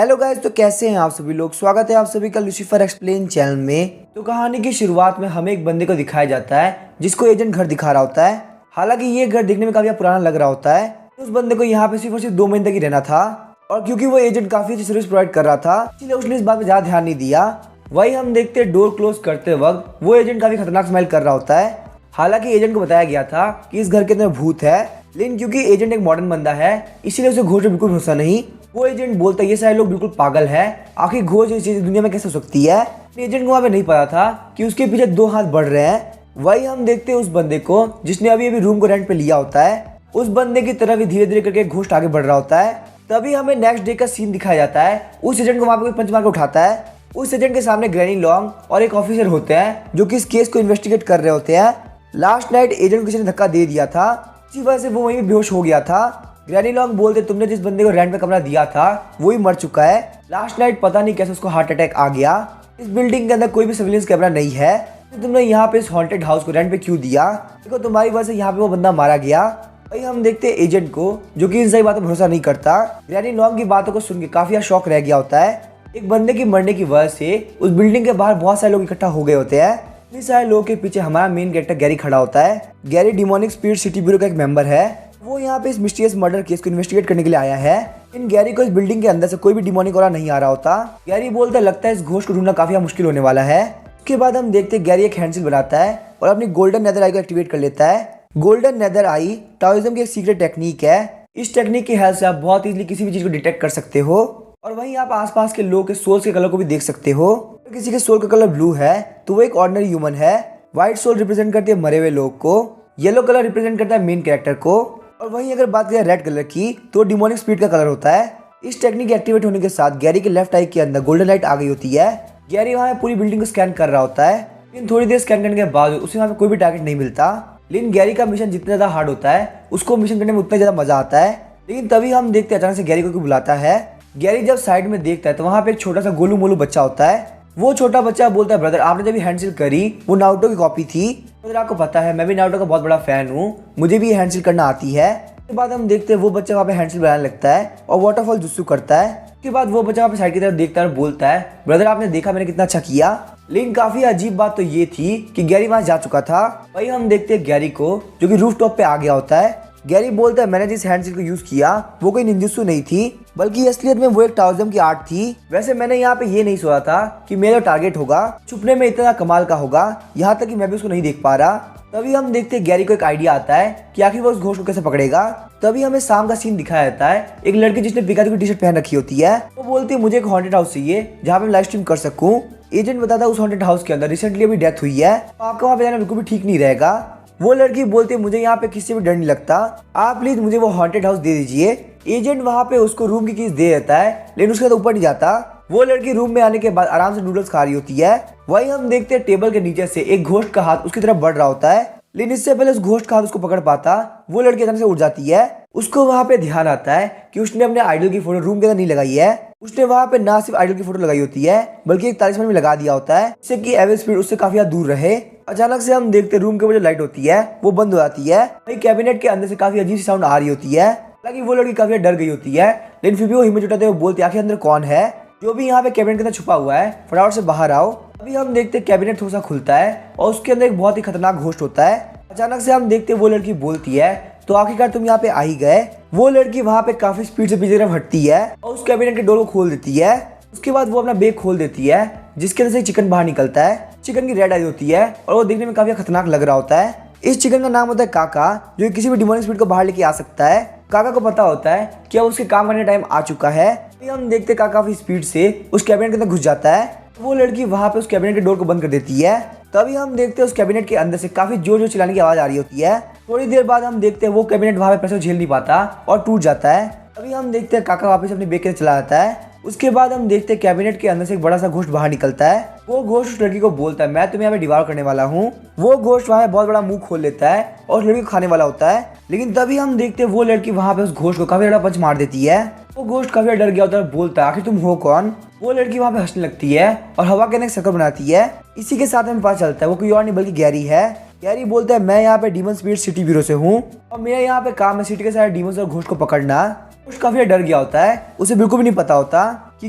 Hello guys, तो कैसे हैं आप सभी लोग। स्वागत है आप सभी का लूसीफर एक्सप्लेन चैनल में। तो कहानी की शुरुआत में हमें एक बंदे को दिखाया जाता है जिसको एजेंट घर दिखा रहा होता है। हालांकि ये घर देखने में काफी पुराना लग रहा होता है। तो उस बंदे को यहाँ पे सिर्फ और सिर्फ 2 महीने तक ही रहना था, और क्योंकि वो एजेंट काफी अच्छी सर्विस प्रोवाइड कर रहा था इसलिए उसने इस बात पे ज्यादा ध्यान नहीं दिया। वही हम देखते हैं डोर क्लोज करते वक्त वो एजेंट काफी खतरनाक स्मेल कर रहा होता है। हालांकि एजेंट को बताया गया था कि इस घर के अंदर भूत है, लेकिन क्योंकि एजेंट एक मॉडर्न बंदा है इसलिए उसे घोष पे बिल्कुल भरोसा नहीं। वो एजेंट बोलता है ये सारे लोग बिल्कुल पागल है, आखिर घोष इस दुनिया में कैसे हो सकती है। एजेंट को वहाँ पे नहीं पता था कि उसके पीछे 2 हाथ बढ़ रहे हैं। वही हम देखते हैं उस बंदे को जिसने अभी अभी रूम को रेंट पे लिया होता है। उस बंदे की तरफ ही धीरे धीरे करके घोष आगे बढ़ रहा होता है। तभी हमें नेक्स्ट डे का सीन दिखाया जाता है। उस एजेंट को वहाँ पे कोई पंच मार के उठाता है। उस एजेंट के सामने ग्रैनी लॉन्ग और एक ऑफिसर होते हैं जो कि इस केस को इन्वेस्टिगेट कर रहे होते हैं। लास्ट नाइट एजेंट को किसी ने धक्का दे दिया था, इसी वजह से वो वहीं बेहोश हो गया था। ग्रैनी लॉन्ग बोलते तुमने जिस बंदे को रेंट पे कमरा दिया था वही मर चुका है। लास्ट नाइट पता नहीं कैसे उसको हार्ट अटैक आ गया। इस बिल्डिंग के अंदर कोई भी सर्विलेंस कैमरा नहीं है, तो तुमने यहाँ पे इस हॉन्टेड हाउस को रेंट पे क्यों दिया। देखो तुम्हारी वजह से यहाँ पे वो बंदा मारा गया। वही हम देखते हैं एजेंट को जो कि इन सही बातों पर भरोसा नहीं करता। ग्रैनी लॉन्ग की बातों को सुन के काफी शौक रह गया होता है। एक बंदे की मरने की वजह से उस बिल्डिंग के बाहर बहुत सारे लोग इकट्ठा हो गए होते हैं। इतने सारे लोगों के पीछे हमारा मेन कैरेक्टर गैरी खड़ा होता है। Gary demonic spirit city bureau का एक मेंबर है। वो यहाँ पे इस मिस्टीरियस मर्डर केस को इन्वेस्टिगेट करने के लिए आया है। इन गैरी को इस बिल्डिंग के अंदर से कोई भी डिमोनिक ऑरा नहीं आ रहा होता। गैरी बोलता है लगता है इस घोष को ढूंढना काफी मुश्किल होने वाला है। उसके बाद हम देखते हैं गैरी एक हैंडसिल बनाता है और अपनी गोल्डन नेदर आई को एक्टिवेट कर लेता है। गोल्डन नेदर आई टाओइज्म की एक सीक्रेट टेक्निक है। इस टेक्निक की हेल्प से आप बहुत इजीली किसी भी चीज को डिटेक्ट कर सकते हो, और वहीं आप आसपास के लोग के सोल्स के कलर को भी देख सकते हो। अगर किसी के सोल का कलर ब्लू है तो वो एक ऑर्डिनरी ह्यूमन है। व्हाइट सोल रिप्रेजेंट करती है मरे हुए लोग को। येलो कलर रिप्रेजेंट करता है मेन कैरेक्टर को, और वहीं अगर बात करें रेड कलर की तो डिमोनिक स्पिरिट का कलर होता है। इस टेक्निक एक्टिवेट होने के साथ गैरी के लेफ्ट आई के अंदर गोल्डन लाइट आ गई होती है। गैरी वहाँ पूरी बिल्डिंग को स्कैन कर रहा होता है, लेकिन थोड़ी देर स्कैन करने के बाद उसे वहाँ पे कोई भी टारगेट नहीं मिलता। लेकिन गैरी का मिशन जितना ज्यादा हार्ड होता है उसको मिशन करने में उतना ज्यादा मजा आता है। लेकिन तभी हम देखते हैं अचानक से गैरी को कोई बुलाता है। गैरी जब साइड में देखता है तो वहाँ पे एक छोटा सा गोलू मोलू बच्चा होता है। वो छोटा बच्चा बोलता है ब्रदर आपने जब हैंडसिल करी वो नारुतो की कॉपी थी। ब्रदर आपको पता है मैं भी नारुतो का बहुत बड़ा फैन हूँ, मुझे भी हैंडसिल करना आती है। उसके बाद हम देखते हैं वो बच्चा वहाँ पे हैंडसिल बनाने लगता है और वाटरफॉल जुत्सु करता है। उसके बाद वो बच्चा वहाँ पे साइड की तरफ देखता है और बोलता है ब्रदर आपने देखा मैंने कितना अच्छा किया। लेकिन काफी अजीब बात तो ये थी कि गैरी वहाँ जा चुका था। वही हम देखते हैं गैरी को जो कि रूफ टॉप पे आ गया होता है। गैरी बोलता है मैंने जिस हैंडसिल को यूज किया वो कोई निंजुत्सु नहीं थी, बल्कि असलियत में वो एक टाओइज्म की आर्ट थी। वैसे मैंने यहाँ पे ये नहीं सोचा था कि मेरा टारगेट होगा छुपने में इतना कमाल का होगा, यहाँ तक कि मैं भी उसको नहीं देख पा रहा। तभी हम देखते हैं गैरी को एक आइडिया आता है कि आखिर वो उस घोष को कैसे पकड़ेगा। तभी हमें शाम का सीन दिखाया जाता है। एक लड़की जिसने पिकाचू की टी शर्ट पहन रखी होती है वो बोलती है मुझे एक हॉन्टेड हाउस चाहिए जहाँ पे मैं लाइव स्ट्रीम कर सकूँ। एजेंट बताता है उस हॉन्टेड हाउस के अंदर रिसेंटली अभी डेथ हुई है, तो आपका वहाँ पे जाना बिल्कुल भी ठीक नहीं रहेगा। वो लड़की बोलती है मुझे यहाँ पे किसी भी डर नहीं लगता, आप प्लीज मुझे वो हॉन्टेड हाउस दे दीजिए। एजेंट वहाँ पे उसको रूम की कीज दे देता है, लेकिन उसके बाद ऊपर नहीं जाता। वो लड़की रूम में आने के बाद आराम से नूडल्स खा रही होती है। वही हम देखते हैं टेबल के नीचे से एक घोस्ट का हाथ उसकी तरफ बढ़ रहा होता है, लेकिन इससे पहले उस घोस्ट का हाथ उसको पकड़ पाता वो लड़की अचानक से उठ जाती है। उसको वहाँ पे ध्यान आता है कि उसने अपने आइडल की फोटो रूम के अंदर नहीं लगाई है। उसने वहाँ पे ना सिर्फ आइडल की फोटो लगाई होती है बल्कि एक तालिस्मान भी लगा दिया होता है जिससे कि एविल स्पिरिट उससे काफी दूर रहे। अचानक से हम देखते रूम के ऊपर जो लाइट होती है वो बंद हो जाती है। वही कैबिनेट के अंदर से काफी अजीब सी साउंड आ रही होती है। हालांकि वो लड़की काफी डर गई होती है, लेकिन फिर भी वो हिम्मत जुटाते हुए बोलती है आखिर अंदर कौन है, जो भी यहाँ पे कैबिनेट के अंदर छुपा हुआ है फटाफट से बाहर आओ। अभी हम देखते हैं कैबिनेट थोड़ा सा खुलता है और उसके अंदर एक बहुत ही खतरनाक घोस्ट होता है। अचानक से हम देखते हैं वो लड़की बोलती है तो आखिरकार तुम यहाँ पे आ ही गए। वो लड़की वहाँ पे काफी स्पीड से पीछे तरफ हटती है और उस कैबिनेट के डोर को खोल देती है। उसके बाद वो अपना बैग खोल देती है जिसके अंदर से चिकन बाहर निकलता है। चिकन की रेड आई होती है और वो देखने में काफी खतरनाक लग रहा होता है। इस चिकन का नाम होता है काका, जो किसी भी डिमोनिक स्पिरिट को बाहर लेके आ सकता है। काका को पता होता है कि अब उसके काम करने का टाइम आ चुका है। हम देखते काका काफी स्पीड से उस कैबिनेट के अंदर घुस जाता है। वो लड़की वहाँ पे उस कैबिनेट के डोर को बंद कर देती है। तभी हम देखते हैं उस कैबिनेट के अंदर से काफी जोर जोर चिल्लाने की आवाज आ रही होती है। थोड़ी देर बाद हम देखते हैं वो कैबिनेट वहाँ पे प्रेशर झेल नहीं पाता और टूट जाता है। तभी हम देखते हैं काका वापस अपने बैग के चला जाता है। उसके बाद हम देखते हैं कैबिनेट के अंदर से एक बड़ा सा घोस्ट बाहर निकलता है। वो घोस्ट उस लड़की को बोलता है मैं तुम्हें यहाँ पे डिवार करने वाला हूँ। वो घोस्ट वहाँ बहुत बड़ा मुंह खोल लेता है और उस लड़की को खाने वाला होता है। लेकिन तभी हम देखते हैं वो लड़की वहाँ पे उस घोस्ट को काफी बड़ा पंच मार देती है। वो घोस्ट काफी डर गया होता है और बोलता है आखिर तुम हो कौन। वो लड़की वहाँ पे हंसने लगती है और हवा के अंदर एक सर्कल बनाती है। इसी के साथ हमें पता चलता है वो कोई और नहीं बल्कि गैरी है। गैरी बोलता है मैं यहाँ पे डीमन स्पिरिट सिटी ब्यूरो से हूँ और मेरा यहाँ पे काम है सिटी के सारे डीमंस और घोस्ट को पकड़ना। घोस्ट काफी डर गया होता है, उसे बिल्कुल भी नहीं पता होता कि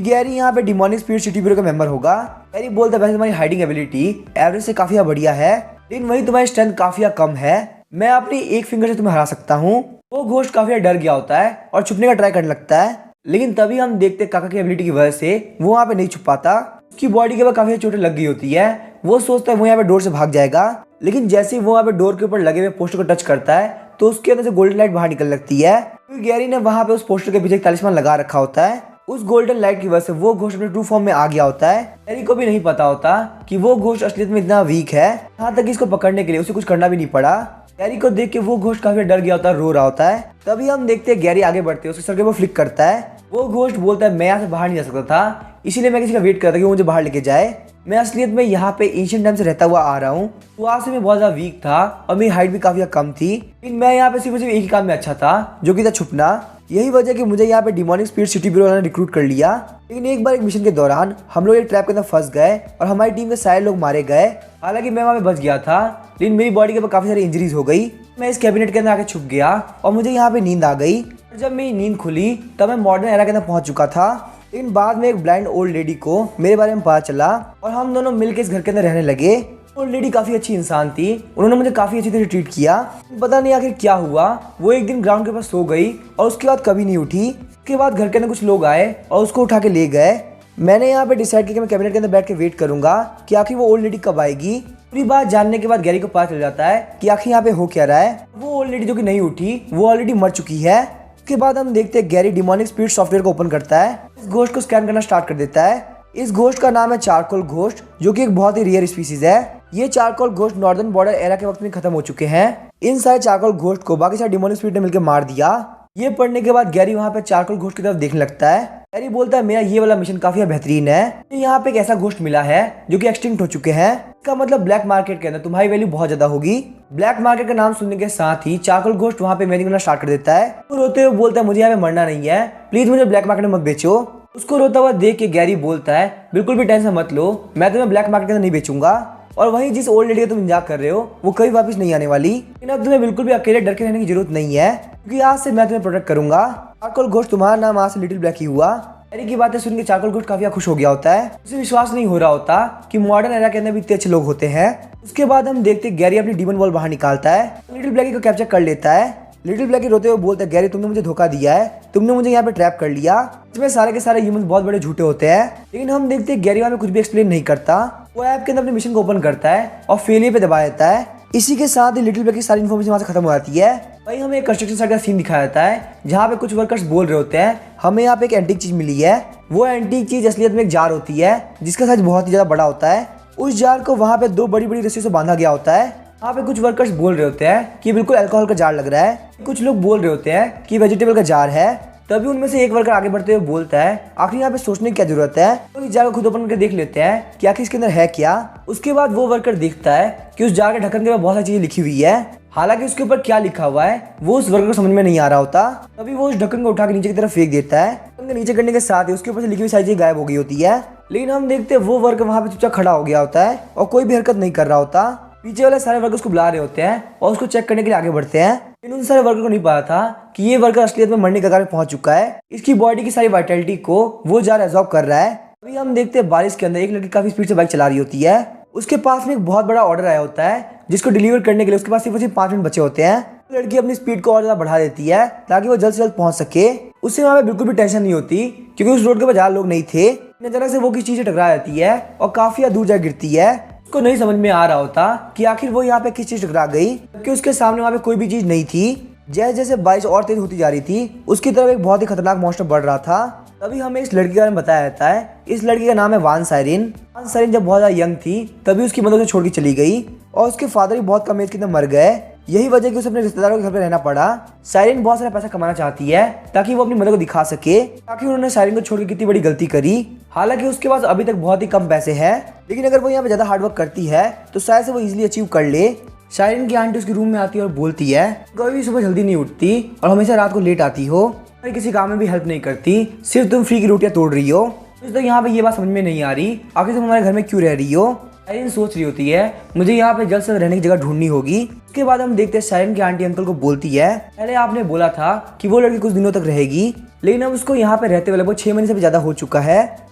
गैरी यहाँ पे डिमोनिक स्पीड सिटी ब्यूरो का मेंबर होगा। गैरी बोलता है वैसे तुम्हारी हाइडिंग एबिलिटी एवरेज से काफी बढ़िया है, लेकिन वही तुम्हारी स्ट्रेंथ काफी कम है। मैं अपनी एक फिंगर से तुम्हें हरा सकता हूँ। वो घोस्ट काफी डर गया होता है और छुपने का ट्राई करने लगता है, लेकिन तभी हम देखते काका की एबिलिटी की वजह से वो वहाँ पे नहीं छुप पाता। उसकी बॉडी के ऊपर काफी चोटें लग गई होती है। वो सोचता है वो यहाँ पे डोर से भाग जाएगा, लेकिन जैसे ही वो वहाँ पे डोर के ऊपर लगे हुए पोस्टर को टच करता है तो उसके अंदर से गोल्डन लाइट बाहर निकल लगती है, क्योंकि गैरी ने वहाँ पे उस पोस्टर के पीछे एक तलिस्मान लगा रखा होता है। उस गोल्डन लाइट की वजह से वो घोस्ट अपने ट्रू फॉर्म में आ गया होता है। गैरी को भी नहीं पता होता कि वो घोस्ट असलियत में इतना वीक है, यहाँ तक इसको पकड़ने के लिए उसे कुछ करना भी नहीं पड़ा। गैरी को देख के वो घोस्ट काफी डर गया होता है, रो रहा होता है। तभी हम देखते हैं गैरी आगे बढ़ते हैं, उसके सर के ऊपर फ्लिक करता है। वो घोस्ट बोलता है मैं यहाँ से बाहर नहीं जा सकता था, इसीलिए मैं किसी का वेट करता कि वो मुझे बाहर लेके जाए। मैं असलियत में यहाँ पे एशियन टाइम से रहता हुआ आ रहा हूँ, तो वहाँ से मैं बहुत ज्यादा वीक था और मेरी हाइट भी काफी कम थी, लेकिन मैं यहाँ पे सिर्फ एक ही काम में अच्छा था, जो कि था छुपना। यही वजह कि मुझे यहाँ पे डिमोनिक स्पीड सिटी ब्यूरो ने रिक्रूट कर लिया। लेकिन एक बार एक मिशन के दौरान हम लोग एक ट्रैप के अंदर फंस गए और हमारी टीम के सारे लोग मारे गए। हालांकि मैं वहाँ पे बच गया था, लेकिन मेरी बॉडी के ऊपर काफी सारी इंजरीज हो गई। मैं इस कैबिनेट के अंदर आके छुप गया और मुझे यहाँ पे नींद आ गई। जब मेरी नींद खुली तब मैं मॉडर्न एरा के अंदर पहुंच चुका था। लेकिन बाद में एक ब्लाइंड ओल्ड लेडी को मेरे बारे में पता चला और हम दोनों मिलकर इस घर के अंदर रहने लगे। ओल्ड लेडी काफी अच्छी इंसान थी, उन्होंने मुझे काफी अच्छी तरह ट्रीट किया। पता नहीं आखिर क्या हुआ, वो एक दिन ग्राउंड के पास सो गई और उसके बाद कभी नहीं उठी। उसके बाद घर के अंदर कुछ लोग आए और उसको उठा के ले गए। मैंने यहाँ पे डिसाइड किया कि मैं कैबिनेट के अंदर बैठ के वेट करूंगा कि आखिर वो ओल्ड लेडी कब आएगी। पूरी बात जानने के बाद गैरी को पता चल जाता है कि आखिर यहाँ पे हो क्या रहा है। वो ओल्ड लेडी जो कि नहीं उठी वो ऑलरेडी मर चुकी है। उसके बाद हम देखते हैं गैरी डिमोनिक स्पीड सॉफ्टवेयर को ओपन करता है, इस घोस्ट को स्कैन करना स्टार्ट कर देता है। इस घोस्ट का नाम है चारकोल घोस्ट, जो कि एक बहुत ही रेयर स्पीसीज है। ये charcoal ghost northern border era के वक्त में खत्म हो चुके हैं। इन सारे चारकोल घोस्ट को बाकी सारे डिमोनिक स्पीड ने मिलकर मार दिया। ये पढ़ने के बाद गैरी वहाँ पे चारकोल घोस्ट की तरफ देखने लगता है। गैरी बोलता है मेरा ये वाला मिशन काफी बेहतरीन है, यहाँ पे एक ऐसा घोस्ट मिला है जो कि एक्सटिंक्ट हो चुके हैं। इसका मतलब ब्लैक मार्केट के अंदर तुम्हारी वैल्यू बहुत ज्यादा होगी। ब्लैक मार्केट का नाम सुनने के साथ ही चारकोल घोस्ट वहाँ पे इमेजिन करना स्टार्ट कर देता है। वो रोते हुए बोलता है मुझे यहाँ पे मरना नहीं है, प्लीज मुझे ब्लैक मार्केट में मत बेचो। उसको रोता हुआ देख के गैरी बोलता है बिल्कुल भी टेंशन मत लो, मैं तुम्हें ब्लैक मार्केट के अंदर नहीं बेचूंगा, और वहीं जिस ओल्ड लेडी का तुम इंतजार कर रहे हो वो कभी वापस नहीं आने वाली। लेकिन अब तुम्हें बिल्कुल भी अकेले डर के रहने की जरूरत नहीं है, क्योंकि आज से मैं तुम्हें प्रोटेक्ट करूंगा। चारकोल घोस्ट तुम्हारा नाम आज से लिटिल ब्लैक ही हुआ। गैरी की बातें सुन के चारकोल घोस्ट काफी खुश हो गया होता है। उसे विश्वास नहीं हो रहा होता कि मॉडर्न एरा के अंदर भी इतने अच्छे लोग होते हैं। उसके बाद हम देखते गैरी अपनी डीमन बॉल बाहर निकालता है, लिटिल ब्लैकी को कैप्चर कर लेता है। लिटिल ब्लैकी रोते हुए बोलता है गैरी तुमने मुझे धोखा दिया है, तुमने मुझे यहाँ पे ट्रैप कर लिया। इसमें सारे के सारे ह्यूमंस बहुत बड़े झूठे होते हैं। लेकिन हम देखते हैं गैरी वहाँ पे कुछ भी एक्सप्लेन नहीं करता। वो ऐप के अंदर अपने मिशन को ओपन करता है और फेलियर पे दबा देता है। इसी के साथ ही लिटिल ब्लैकी की सारी इन्फॉर्मेशन वहाँ से खत्म हो जाती है। वही हमें एक कंस्ट्रक्शन साइट का सीन दिखाया जाता है, जहाँ पे कुछ वर्कर्स बोल रहे होते हैं हमें यहाँ पे एक एंटीक चीज मिली है। वो एंटीक चीज असलियत में एक जार होती है जिसका साइज बहुत ही ज्यादा बड़ा होता है। उस जार को वहाँ पे दो बड़ी बड़ी रस्सियों से बांधा गया होता है। वहाँ पे कुछ वर्कर्स बोल रहे होते हैं कि बिल्कुल अल्कोहल का जार लग रहा है, कुछ लोग बोल रहे होते हैं कि वेजिटेबल का जार है। तभी उनमें से एक वर्कर आगे बढ़ते हुए बोलता है आखिर यहाँ पे सोचने की क्या जरूरत है, तो इस जार को खुद ओपन करके देख लेते हैं कि आखिर इसके अंदर है क्या। उसके बाद वो वर्कर देखता है कि उस जार के ढक्कन के ऊपर बहुत सारी चीजें लिखी हुई है, हालांकि उसके ऊपर क्या लिखा हुआ है वो उस वर्कर को समझ में नहीं आ रहा होता। तभी वो उस ढक्कन को उठा के नीचे की तरफ फेंक देता है। ढक्कन नीचे करने के साथ ही उसके ऊपर से लिखी हुई सारी चीजें गायब हो गई होती है। लेकिन हम देखते हैं वो वर्कर वहाँ पे चुपचाप खड़ा हो गया होता है और कोई भी हरकत नहीं कर रहा होता। पीछे वाले सारे वर्कर्स को बुला रहे होते हैं और उसको चेक करने के लिए आगे बढ़ते हैं। लेकिन उन सारे वर्कर को नहीं पता था कि ये वर्कर असलियत में मरने के कगार पे पहुंच चुका है। इसकी बॉडी की सारी वाइटलिटी को वो जार एब्जॉर्ब कर रहा है। अभी हम देखते हैं बारिश के अंदर एक लड़की काफी स्पीड से बाइक चला रही होती है। उसके पास में एक बहुत बड़ा ऑर्डर आया होता है जिसको डिलीवर करने के लिए उसके पास सिर्फ 5 मिनट बचे होते हैं। लड़की अपनी स्पीड को और ज्यादा बढ़ा देती है ताकि वो जल्द से जल्द पहुंच सके। उससे वहाँ पे बिल्कुल भी टेंशन नहीं होती क्योंकि उस रोड के ऊपर ज्यादा लोग नहीं थे। अचानक से वो किसी चीज से टकरा जाती है और काफी दूर जा गिरती है। उसको नहीं समझ में आ रहा होता कि आखिर वो यहाँ पे किस चीज टकरा गई, क्योंकि उसके सामने वहाँ पे कोई भी चीज नहीं थी। जैसे जैसे बारिश और तेज होती जा रही थी उसकी तरफ एक बहुत ही खतरनाक मॉन्स्टर बढ़ रहा था। तभी हमें इस लड़की के बारे में बताया जाता है। इस लड़की का नाम है वान साइरिन। वान साइरिन जब बहुत ज्यादा यंग थी तभी उसकी मदर उसे छोड़ के चली गई और उसके फादर भी बहुत कम एज के अंदर मर गए। यही वजह कि उसे अपने रिश्तेदारों के घर पे रहना पड़ा। साइरिन बहुत सारा पैसा कमाना चाहती है ताकि वो अपनी मदर को दिखा सके ताकि उन्होंने साइरिन को छोड़ के कितनी बड़ी गलती करी। हालांकि उसके पास अभी तक बहुत ही कम पैसे हैं, लेकिन अगर वो यहाँ पे ज्यादा हार्डवर्क करती है तो शायद से वो इजीली अचीव कर ले। साइरिन की आंटी उसके रूम में आती है और बोलती है कभी भी सुबह जल्दी नहीं उठती और हमेशा रात को लेट आती हो, किसी काम में भी हेल्प नहीं करती, सिर्फ तुम फ्री की रोटियां तोड़ रही हो। तो यहाँ पे ये बात समझ में नहीं आ रही आखिर तुम हमारे घर में क्यों रह रही हो। सायरन सोच रही होती है मुझे यहाँ पे जल्द से जल्द रहने की जगह ढूंढनी होगी। उसके बाद हम देखते हैं सायरन की आंटी अंकल को बोलती है पहले आपने बोला था कि वो लड़की कुछ दिनों तक रहेगी, लेकिन अब उसको यहाँ पे रहते हुए लगभग 6 महीने से भी ज्यादा हो चुका है।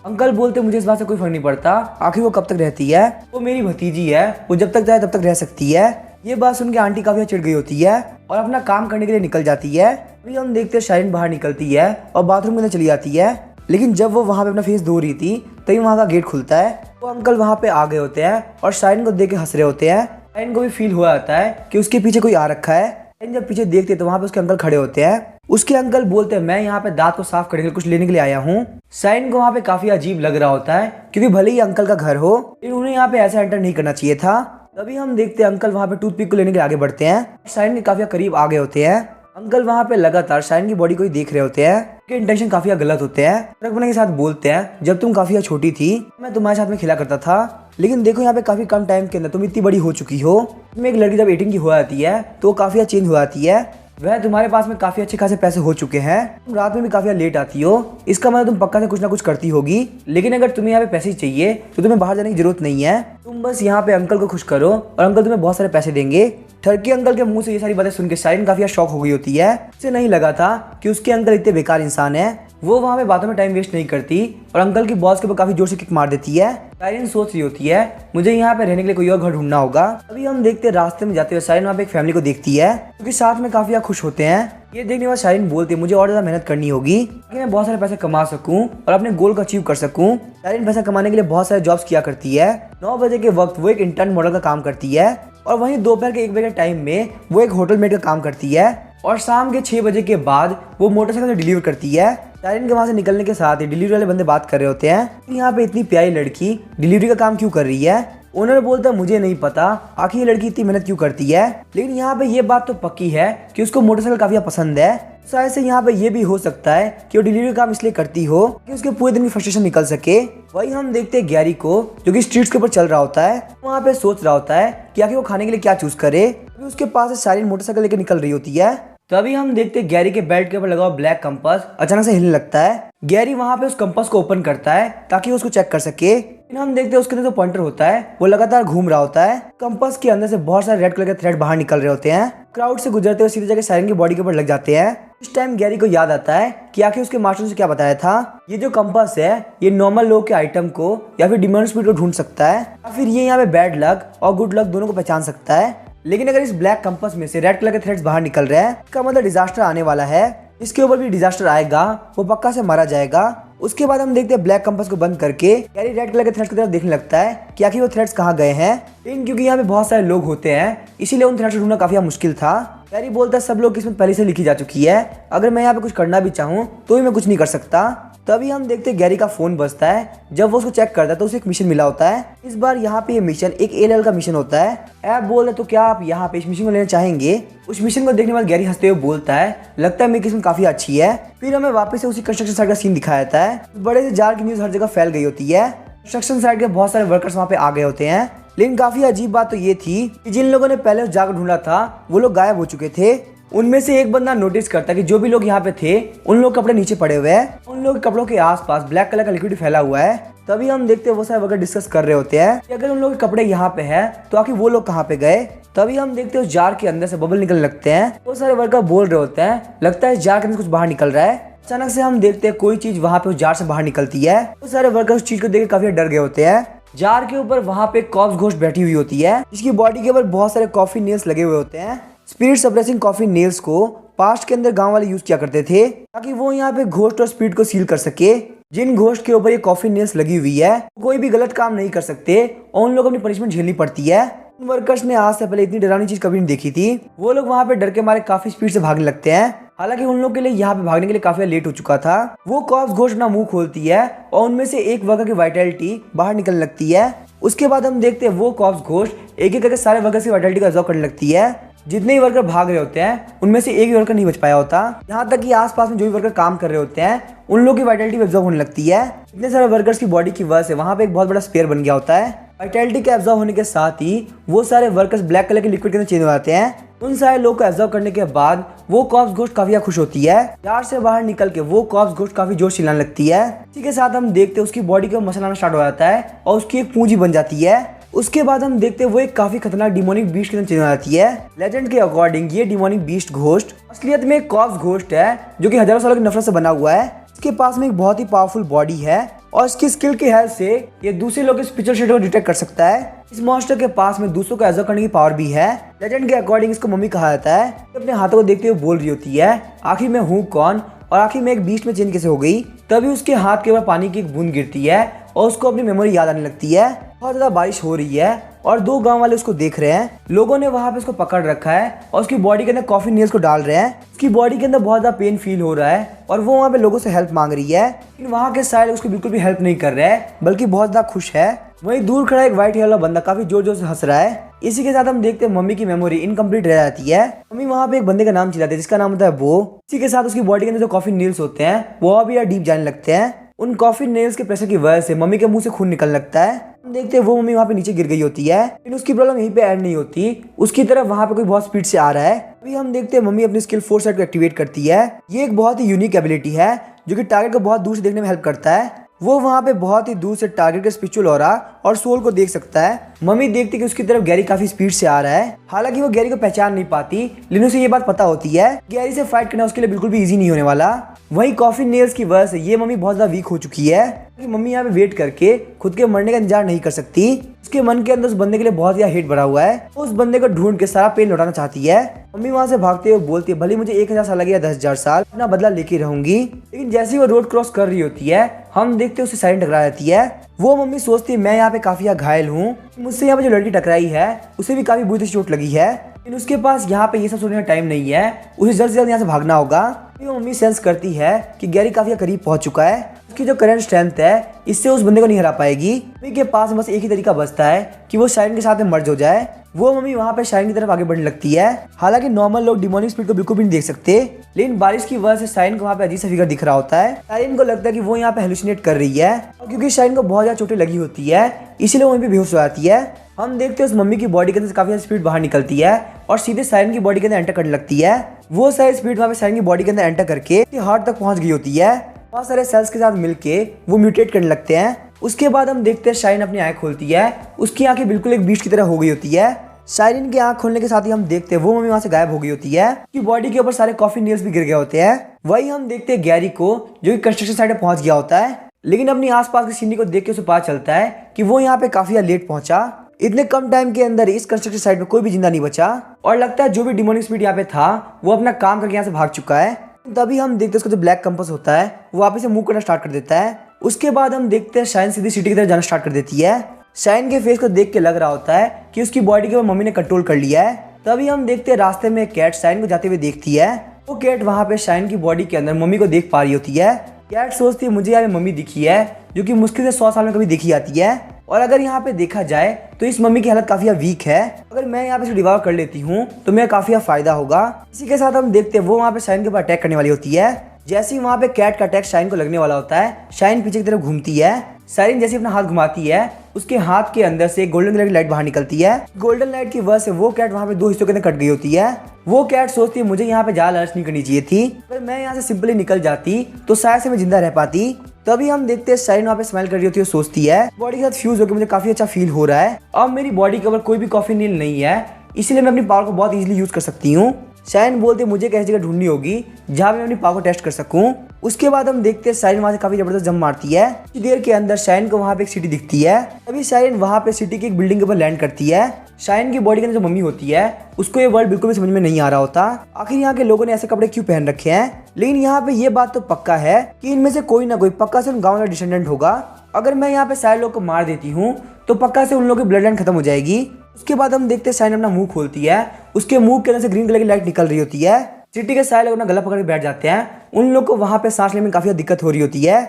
अंकल बोलते मुझे इस बात से कोई फर्क नहीं पड़ता, आखिर वो कब तक रहती है, वो मेरी भतीजी है, वो जब तक चाहे तब तक रह सकती है। ये बात सुन के आंटी काफी चिढ़ गई होती है और अपना काम करने के लिए निकल जाती है। अभी हम देखते हैं सायरन बाहर निकलती है और बाथरूम के अंदर चली जाती है, लेकिन जब वो वहाँ पे अपना फेस धो रही थी तभी वहाँ का गेट खुलता है। वो अंकल वहाँ पे आ गए होते हैं और सायरन को देख के हंस रहे होते हैं। सायरन को भी फील हुआ जाता है कि उसके पीछे कोई आ रखा है। सायरन जब पीछे देखते तो वहाँ पे उसके अंकल खड़े होते हैं। उसके अंकल बोलते हैं मैं यहाँ पे दांत को साफ करने के लिए कुछ लेने के लिए आया हूँ। सायरन को वहाँ पे काफी अजीब लग रहा होता है क्योंकि भले ही अंकल का घर हो लेकिन उन्हें यहाँ पे ऐसा एंटर नहीं करना चाहिए था। तभी हम देखते हैं अंकल वहाँ पे टूथपिक को लेने के लिए आगे बढ़ते हैं। सायरन के काफी करीब आ गए होते हैं। अंकल वहाँ पे लगातार सायरन की बॉडी को ही देख रहे होते हैं। उनके इंटेंशन काफी गलत होते हैं। रकबना के साथ बोलते हैं जब तुम काफी छोटी थी मैं तुम्हारे साथ में खेला करता था, लेकिन देखो यहाँ पे काफी कम टाइम के अंदर तुम इतनी बड़ी हो चुकी हो। तुम्हें एक लड़की जब 18 की हो जाती है तो वो काफी चेंज हो जाती है। वह तुम्हारे पास में काफी अच्छे खासे पैसे हो चुके हैं, तुम रात में भी काफी लेट आती हो, इसका मतलब तुम पक्का से कुछ ना कुछ करती होगी। लेकिन अगर तुम्हें यहाँ पे पैसे चाहिए तो तुम्हें बाहर जाने की जरूरत नहीं है, तुम बस यहाँ पे अंकल को खुश करो और अंकल तुम्हें बहुत सारे पैसे देंगे। ठरकी अंकल के मुंह से ये सारी बातें सुन के सायरन काफी शॉक हो गई होती है। उसे नहीं लगा था कि उसके अंकल इतने बेकार इंसान है। वो वहाँ पे बातों में टाइम वेस्ट नहीं करती और अंकल की बॉस के ऊपर काफी जोर से किक मार देती है। सायरन सोच रही होती है मुझे यहाँ पे रहने के लिए कोई और घर ढूंढना होगा। अभी हम देखते हैं रास्ते में जाते हुए सायरन वहाँ पे एक फैमिली को देखती है क्योंकि साथ में काफी खुश होते हैं। ये देखने के बाद सायरन बोलती है मुझे और ज्यादा मेहनत करनी होगी ताकि मैं बहुत सारे पैसे कमा सकूं और अपने गोल को अचीव कर सकूं। सायरन पैसा कमाने के लिए बहुत सारे जॉब्स किया करती है। 9 बजे के वक्त वो एक इंटर्न मॉडल का काम करती है और वहीं दोपहर के 1 बजे के टाइम में वो एक होटल मेड का काम करती है और शाम के 6 बजे के बाद वो मोटरसाइकिल डिलीवर करती है। सायरन के वहाँ से निकलने के साथ ही डिलीवरी वाले बंदे बात कर रहे होते हैं यहाँ पे इतनी प्यारी लड़की डिलीवरी का काम क्यों कर रही है। ओनर बोलता है मुझे नहीं पता आखिर ये लड़की इतनी मेहनत क्यों करती है, लेकिन यहाँ पे ये बात तो पक्की है कि उसको मोटरसाइकिल काफी पसंद है। शायद से यहाँ पे ये भी हो सकता है कि वो डिलीवरी काम इसलिए करती हो कि उसके पूरे दिन की फ्रस्ट्रेशन निकल सके। वही हम देखते हैं गैरी को जो कि स्ट्रीट्स के ऊपर चल रहा होता है, वहाँ पे सोच रहा होता है कि आखिर वो खाने के लिए क्या चूज करे। अभी उसके पास से सायरन मोटरसाइकिल लेकर निकल रही होती है। तभी हम देखते हैं गैरी के बेल्ट के ऊपर लगा हुआ ब्लैक कंपास अचानक से हिलने लगता है। गैरी वहाँ पे उस कंपास को ओपन करता है ताकि वो उसको चेक कर सके। फिर हम देखते हैं उसके अंदर जो पॉइंटर होता है वो लगातार घूम रहा होता है। कंपास के अंदर से बहुत सारे रेड कलर के थ्रेड बाहर निकल रहे होते हैं। क्राउड से गुजरते हुए सीधे जाके सायरन की बॉडी के ऊपर लग जाते हैं। इस टाइम गैरी को याद आता है कि आखिर उसके मास्टर ने क्या बताया था, ये जो कंपास है ये नॉर्मल लोग के आइटम को या फिर डिमोन स्पिरिट को ढूंढ सकता है या फिर ये यहाँ पे बैड लक और गुड लक दोनों को पहचान सकता है। लेकिन अगर इस ब्लैक कंपास में से रेड कलर के थ्रेड्स बाहर निकल रहे हैं इसका मतलब डिजास्टर आने वाला है। इसके ऊपर भी डिजास्टर आएगा, वो पक्का से मारा जाएगा। उसके बाद हम देखते हैं ब्लैक कंपास को बंद करके गैरी रेड कलर के थ्रेड्स की तरफ देखने लगता है कि आखिर वो थ्रेड्स कहाँ गए हैं। लेकिन क्योंकि यहाँ पे बहुत सारे लोग होते हैं इसीलिए उन थ्रेड्स को ढूंढना काफी मुश्किल था। गैरी बोलता है सब लोग किस्मत पहले से लिखी जा चुकी है, अगर मैं यहाँ पे कुछ करना भी चाहूँ तो भी मैं कुछ नहीं कर सकता। तभी हम देखते हैं गैरी का फोन बजता है। जब वो उसको चेक करता है तो उसे एक मिशन मिला होता है। इस बार यहाँ पे ये मिशन एक एल का मिशन होता है। ऐप बोल रहे तो क्या आप यहाँ पे इस मिशन को लेना चाहेंगे। उस मिशन को देखने के बाद गैरी हंसते हुए बोलता है लगता है मेरी किस्मत काफी अच्छी है। फिर हमें वापस से उसी कंस्ट्रक्शन साइट का सीन दिखाया जाता है। बड़े से जार की न्यूज हर जगह फैल गई होती है। कंस्ट्रक्शन साइट के बहुत सारे वर्कर्स वहाँ पे आ गए होते हैं। लेकिन काफी अजीब बात तो ये थी कि जिन लोगों ने पहले उस जार को ढूंढा था वो लोग गायब हो चुके थे। उनमें से एक बंदा नोटिस करता है कि जो भी लोग यहाँ पे थे उन लोग कपड़े नीचे पड़े हुए हैं, उन लोग के कपड़ों के आसपास ब्लैक कलर का लिक्विड फैला हुआ है। तभी हम देखते हैं वो सारे वर्कर डिस्कस कर रहे होते हैं कि अगर उन लोगों के कपड़े यहाँ पे हैं तो आखिर वो लोग कहाँ पे गए। तभी हम देखते हैं उस जार के अंदर से बबल निकलने लगते हैं। वो सारे वर्कर बोल रहे होते हैं लगता है इस जार के अंदर कुछ बाहर निकल रहा है। अचानक से हम देखते हैं कोई चीज वहाँ पे उस जार से बाहर निकलती है। वो सारे वर्कर उस चीज को देख काफी डर गए होते हैं। जार के ऊपर वहाँ पे कॉप्स घोस्ट बैठी हुई होती है जिसकी बॉडी के ऊपर बहुत सारे कॉफी नेल्स लगे हुए होते हैं। स्पिरिट सप्रेसिंग कॉफी नेल्स को पास्ट के अंदर गांव वाले यूज किया करते थे ताकि वो यहाँ पे घोस्ट और स्पिरिट को सील कर सके। जिन घोस्ट के ऊपर ये कॉफी नेल्स लगी हुई है कोई भी गलत काम नहीं कर सकते और उन लोग अपनी पनिशमेंट झेलनी पड़ती है। उन वर्कर्स ने आज से पहले इतनी डरावनी चीज कभी नहीं देखी थी। वो लोग वहाँ पे डर के मारे काफी स्पीड से भागने लगते हैं। हालांकि उन लोग के लिए यहाँ पे भागने के लिए काफी लेट हो चुका था। वो कॉप्स घोस्ट अपना मुंह खोलती है और उनमें से एक वर्कर की वाइटलिटी बाहर निकलने लगती है। उसके बाद हम देखते हैं वो कॉप्स घोस्ट एक एक करके सारे वर्कर्स की वाइटलिटी को एब्जॉर्ब करने लगती है। जितने ही वर्कर भाग रहे होते हैं उनमें से एक भी वर्कर नहीं बच पाया होता। यहाँ तक कि आसपास में जो भी वर्कर काम कर रहे होते हैं उन लोगों की वाइटलिटी एब्जॉर्ब होने लगती है। इतने सारे वर्कर्स की बॉडी की वजह से वहाँ पे एक बहुत बड़ा स्पेयर बन गया होता है। वाइटलिटी के एब्जॉर्ब होने के साथ ही वो सारे वर्कर्स ब्लैक कलर के लिक्विड के अंदर चेंज हो जाते हैं। उन सारे लोग को एब्जॉर्ब करने के बाद वो कॉप्स घोस्ट काफी खुश होती है। जार से बाहर निकल के वो कॉप्स घोस्ट काफी जोर चिल्लाने लगती है। इसी के साथ हम देखते हैं उसकी बॉडी का मसल आना स्टार्ट हो जाता है और उसकी एक पूंजी बन जाती है। उसके बाद हम देखते हैं वो एक काफी खतरनाक डिमोनिक बीस्ट के अंदर चली जाती है। लेजेंड के अकॉर्डिंग ये डिमोनिक बीस्ट घोस्ट असलियत में एक कॉर्प्स घोस्ट है जो कि हजारों सालों की नफरत से बना हुआ है। इसके पास में एक बहुत ही पावरफुल बॉडी है और इसकी स्किल की हेल्प से ये दूसरे लोग के स्पिरिचुअल स्टेट को डिटेक्ट कर सकता है। इस मॉन्स्टर के पास में दूसरों को एब्जॉर्ब करने की पावर भी है। लेजेंड के अकॉर्डिंग इसको मम्मी कहा जाता है। अपने हाथों को देखते हुए बोल रही होती है, आखिर मैं हूँ कौन और आखिर मैं एक बीस्ट में चेंज कैसे हो गई। तभी उसके हाथ के ऊपर पानी की एक बूंद गिरती है और उसको अपनी मेमोरी याद आने लगती है। बहुत ज्यादा बारिश हो रही है और दो गांव वाले उसको देख रहे हैं। लोगों ने वहां पे उसको पकड़ रखा है और उसकी बॉडी के अंदर कॉफी नेल्स को डाल रहे हैं। उसकी बॉडी के अंदर बहुत ज्यादा पेन फील हो रहा है और वो वहाँ पे लोगों से हेल्प मांग रही है, लेकिन वहाँ के सारे उसको बिल्कुल भी हेल्प नहीं कर रहे हैं, बल्कि बहुत ज्यादा खुश है। वहीं दूर खड़ा एक व्हाइट हेयर वाला बंदा काफी जोर जोर से हंस रहा है। इसी के साथ हम देखते हैं मम्मी की मेमोरी इनकम्प्लीट रह जाती है। मम्मी वहाँ पे एक बंदे का नाम चिल्लाती है जिसका नाम होता है बो। इसी के साथ उसकी बॉडी के अंदर जो कॉफी नेल्स होते हैं वो अभी डीप जाने लगते हैं। उन कॉफी नेल्स के प्रेशर की वजह से मम्मी के मुंह से खून निकलने लगता है। हम देखते हैं वो मम्मी वहाँ पे नीचे गिर गई होती है, लेकिन उसकी प्रॉब्लम यहीं पे एंड नहीं होती। उसकी तरफ वहाँ पे कोई बहुत स्पीड से आ रहा है। अभी हम देखते हैं मम्मी अपनी स्किल फोर्साइट को एक्टिवेट करती है। ये एक बहुत ही यूनिक एबिलिटी है जो कि टारगेट को बहुत दूर से देखने में हेल्प करता है। वो वहाँ पे बहुत ही दूर से टारगेट के स्पिरिचुअल ऑरा और सोल को देख सकता है। मम्मी देखती कि उसकी तरफ गैरी काफी स्पीड से आ रहा है। हालांकि वो गैरी को पहचान नहीं पाती, लेकिन उसे ये बात पता होती है गैरी से फाइट करना उसके लिए बिल्कुल भी इजी नहीं होने वाला। वही कॉफी नेल्स की वजह से ये मम्मी बहुत ज्यादा वीक हो चुकी है कि मम्मी यहाँ पे वेट करके खुद के मरने का इंतजार नहीं कर सकती। उसके मन के अंदर उस बंदे के लिए बहुत ज्यादा हेट भरा हुआ है। वो उस बंदे को ढूंढ के सारा पेन लौटाना चाहती है। मम्मी वहाँ से भागते हुए बोलती है, भले मुझे 1000 साल लगे या 10,000 साल, अपना बदला लेके रहूंगी। लेकिन जैसे ही वो रोड क्रॉस कर रही होती है हम देखते हैं उसे साइड टकरा जाती है। वो मम्मी सोचती है मैं यहाँ पे काफी घायल हूँ, मुझसे यहाँ पे जो लड़की टकराई है उसे भी काफी बुरी चोट लगी है, लेकिन उसके पास यहाँ पे ये सब सोचने का टाइम नहीं है। उसे जल्द से जल्द यहाँ से भागना होगा। वो मम्मी सेंस करती है कि गैरी काफी करीब पहुंच चुका है। उसकी जो करंट स्ट्रेंथ है इससे उस बंदे को नहीं हरा पाएगी। मम्मी के पास बस एक ही तरीका बचता है कि वो शाइन के साथ में मर्ज हो जाए। वो मम्मी वहाँ पे शाइन की तरफ आगे बढ़ने लगती है। हालांकि नॉर्मल लोग डिमोनिक स्पीड को बिल्कुल भी नहीं देख सकते, लेकिन बारिश की वजह से शाइन को वहाँ पे अजीब सा फिगर दिख रहा होता है। शाइन को लगता है कि वो यहाँ पे हेलुसिनेट कर रही है और क्योंकि शाइन को बहुत ज्यादा चोटें लगी होती है इसीलिए वो वहीं पे बेहोश हो जाती है। हम देखते हैं उस मम्मी की बॉडी के अंदर काफी ज्यादा स्पीड बाहर निकलती है और सीधे शाइन की बॉडी के अंदर एंटर करने लगती है। वो सारी स्पीड वहाँ पे शाइन की बॉडी के अंदर एंटर करके हार्ट तक पहुंच गई होती है। बहुत सारे सेल्स के साथ मिलके वो म्यूटेट करने लगते हैं। उसके बाद हम देखते हैं शाइन अपनी आंख खोलती है। उसकी आंखें बिल्कुल एक बीस्ट की तरह हो गई होती है। शाइन की आंख खोलने के साथ ही हम देखते हैं वो मम्मी वहाँ से गायब हो गई होती है। उसकी बॉडी के ऊपर सारे कॉफी नेल्स भी गिर गए होते हैं। वही हम देखते हैं गैरी को जो कि कंस्ट्रक्शन साइट में पहुंच गया होता है, लेकिन अपनी आसपास की सीनरी को देख के उसे पता चलता है कि वो यहाँ पे काफी लेट पहुंचा। इतने कम टाइम के अंदर इस कंस्ट्रक्शन साइट में कोई भी जिंदा नहीं बचा और लगता है जो भी डिमोनिक स्पीड यहाँ पे था वो अपना काम करके यहाँ से भाग चुका है। तभी हम देखते हैं उसका जो ब्लैक कंपास होता है वो वापस से मूव करना स्टार्ट कर देता है। उसके बाद हम देखते हैं शाइन सीधी सिटी की तरफ जाना स्टार्ट कर देती है। शाइन के फेस को देख के लग रहा होता है कि उसकी बॉडी के ऊपर मम्मी ने कंट्रोल कर लिया है। तभी हम देखते हैं रास्ते में एक कैट शाइन को जाते हुए देखती है। वो कैट वहाँ पे शाइन की बॉडी के अंदर मम्मी को देख पा रही होती है। कैट सोचती है मुझे यहाँ पे मम्मी दिखी है जो कि मुश्किल से 100 साल में कभी देखी जाती है, और अगर यहाँ पे देखा जाए तो इस मम्मी की हालत काफी वीक है। अगर मैं यहाँ पे इसे डिवाइड कर लेती हूँ तो मेरा काफी फायदा होगा। इसी के साथ हम देखते हैं वो वहाँ पे शाइन के ऊपर अटैक करने वाली होती है। जैसे ही वहाँ पे कैट का अटैक शाइन को लगने वाला होता है शाइन पीछे की तरफ घूमती है। शाइन जैसे अपना हाथ घुमाती है उसके हाथ के अंदर से गोल्डन कलर की लाइट बाहर निकलती है। गोल्डन लाइट की वजह से वो कैट वहाँ पे दो हिस्सों के अंदर कट गई होती है। वो कैट सोचती है मुझे यहाँ पे ज्यादा लर्च नहीं करनी चाहिए थी, अगर मैं यहाँ से सिंपली निकल जाती तो शायद से मैं जिंदा रह पाती। तभी हम देखते हैं शाइन वहाँ पे स्माइल कर रही होती है, सोचती है बॉडी के साथ फ्यूज होकर मुझे काफी अच्छा फील हो रहा है। अब मेरी बॉडी के ऊपर कोई भी कॉफी नील नहीं है, इसलिए मैं अपनी पावर को बहुत इजीली यूज कर सकती हूँ। शाइन बोलते मुझे कैसी जगह ढूंढनी होगी जहाँ मैं अपनी पावर को टेस्ट कर सकूं। उसके बाद हम देखते हैं शाइन वहाँ से काफी जबरदस्त जंप मारती है। कुछ देर के अंदर शाइन को वहाँ पे एक सिटी दिखती है। तभी शाइन वहाँ पे सिटी की एक बिल्डिंग के ऊपर लैंड करती है। शाइन की बॉडी के अंदर जो मम्मी होती है उसको ये वर्ड बिल्कुल भी समझ में नहीं आ रहा होता, आखिर यहाँ के लोगों ने ऐसे कपड़े क्यों पहन रखे हैं। लेकिन यहाँ पे ये बात तो पक्का है कि इनमें से कोई ना कोई पक्का से उन गाँव का डिसेंडेंट होगा। अगर मैं यहाँ पे सारे लोग को मार देती हूँ तो पक्का से उन लोगों की ब्लड लाइन खत्म हो जाएगी। उसके बाद हम देखते हैं शाइन अपना मुंह खोलती है। उसके मुंह के अंदर से ग्रीन कलर की लाइट निकल रही होती है। सिटी के सारे लोग अपना गला पकड़ के बैठ जाते हैं। उन लोग को वहाँ पे सांस लेने में काफी दिक्कत हो रही होती है।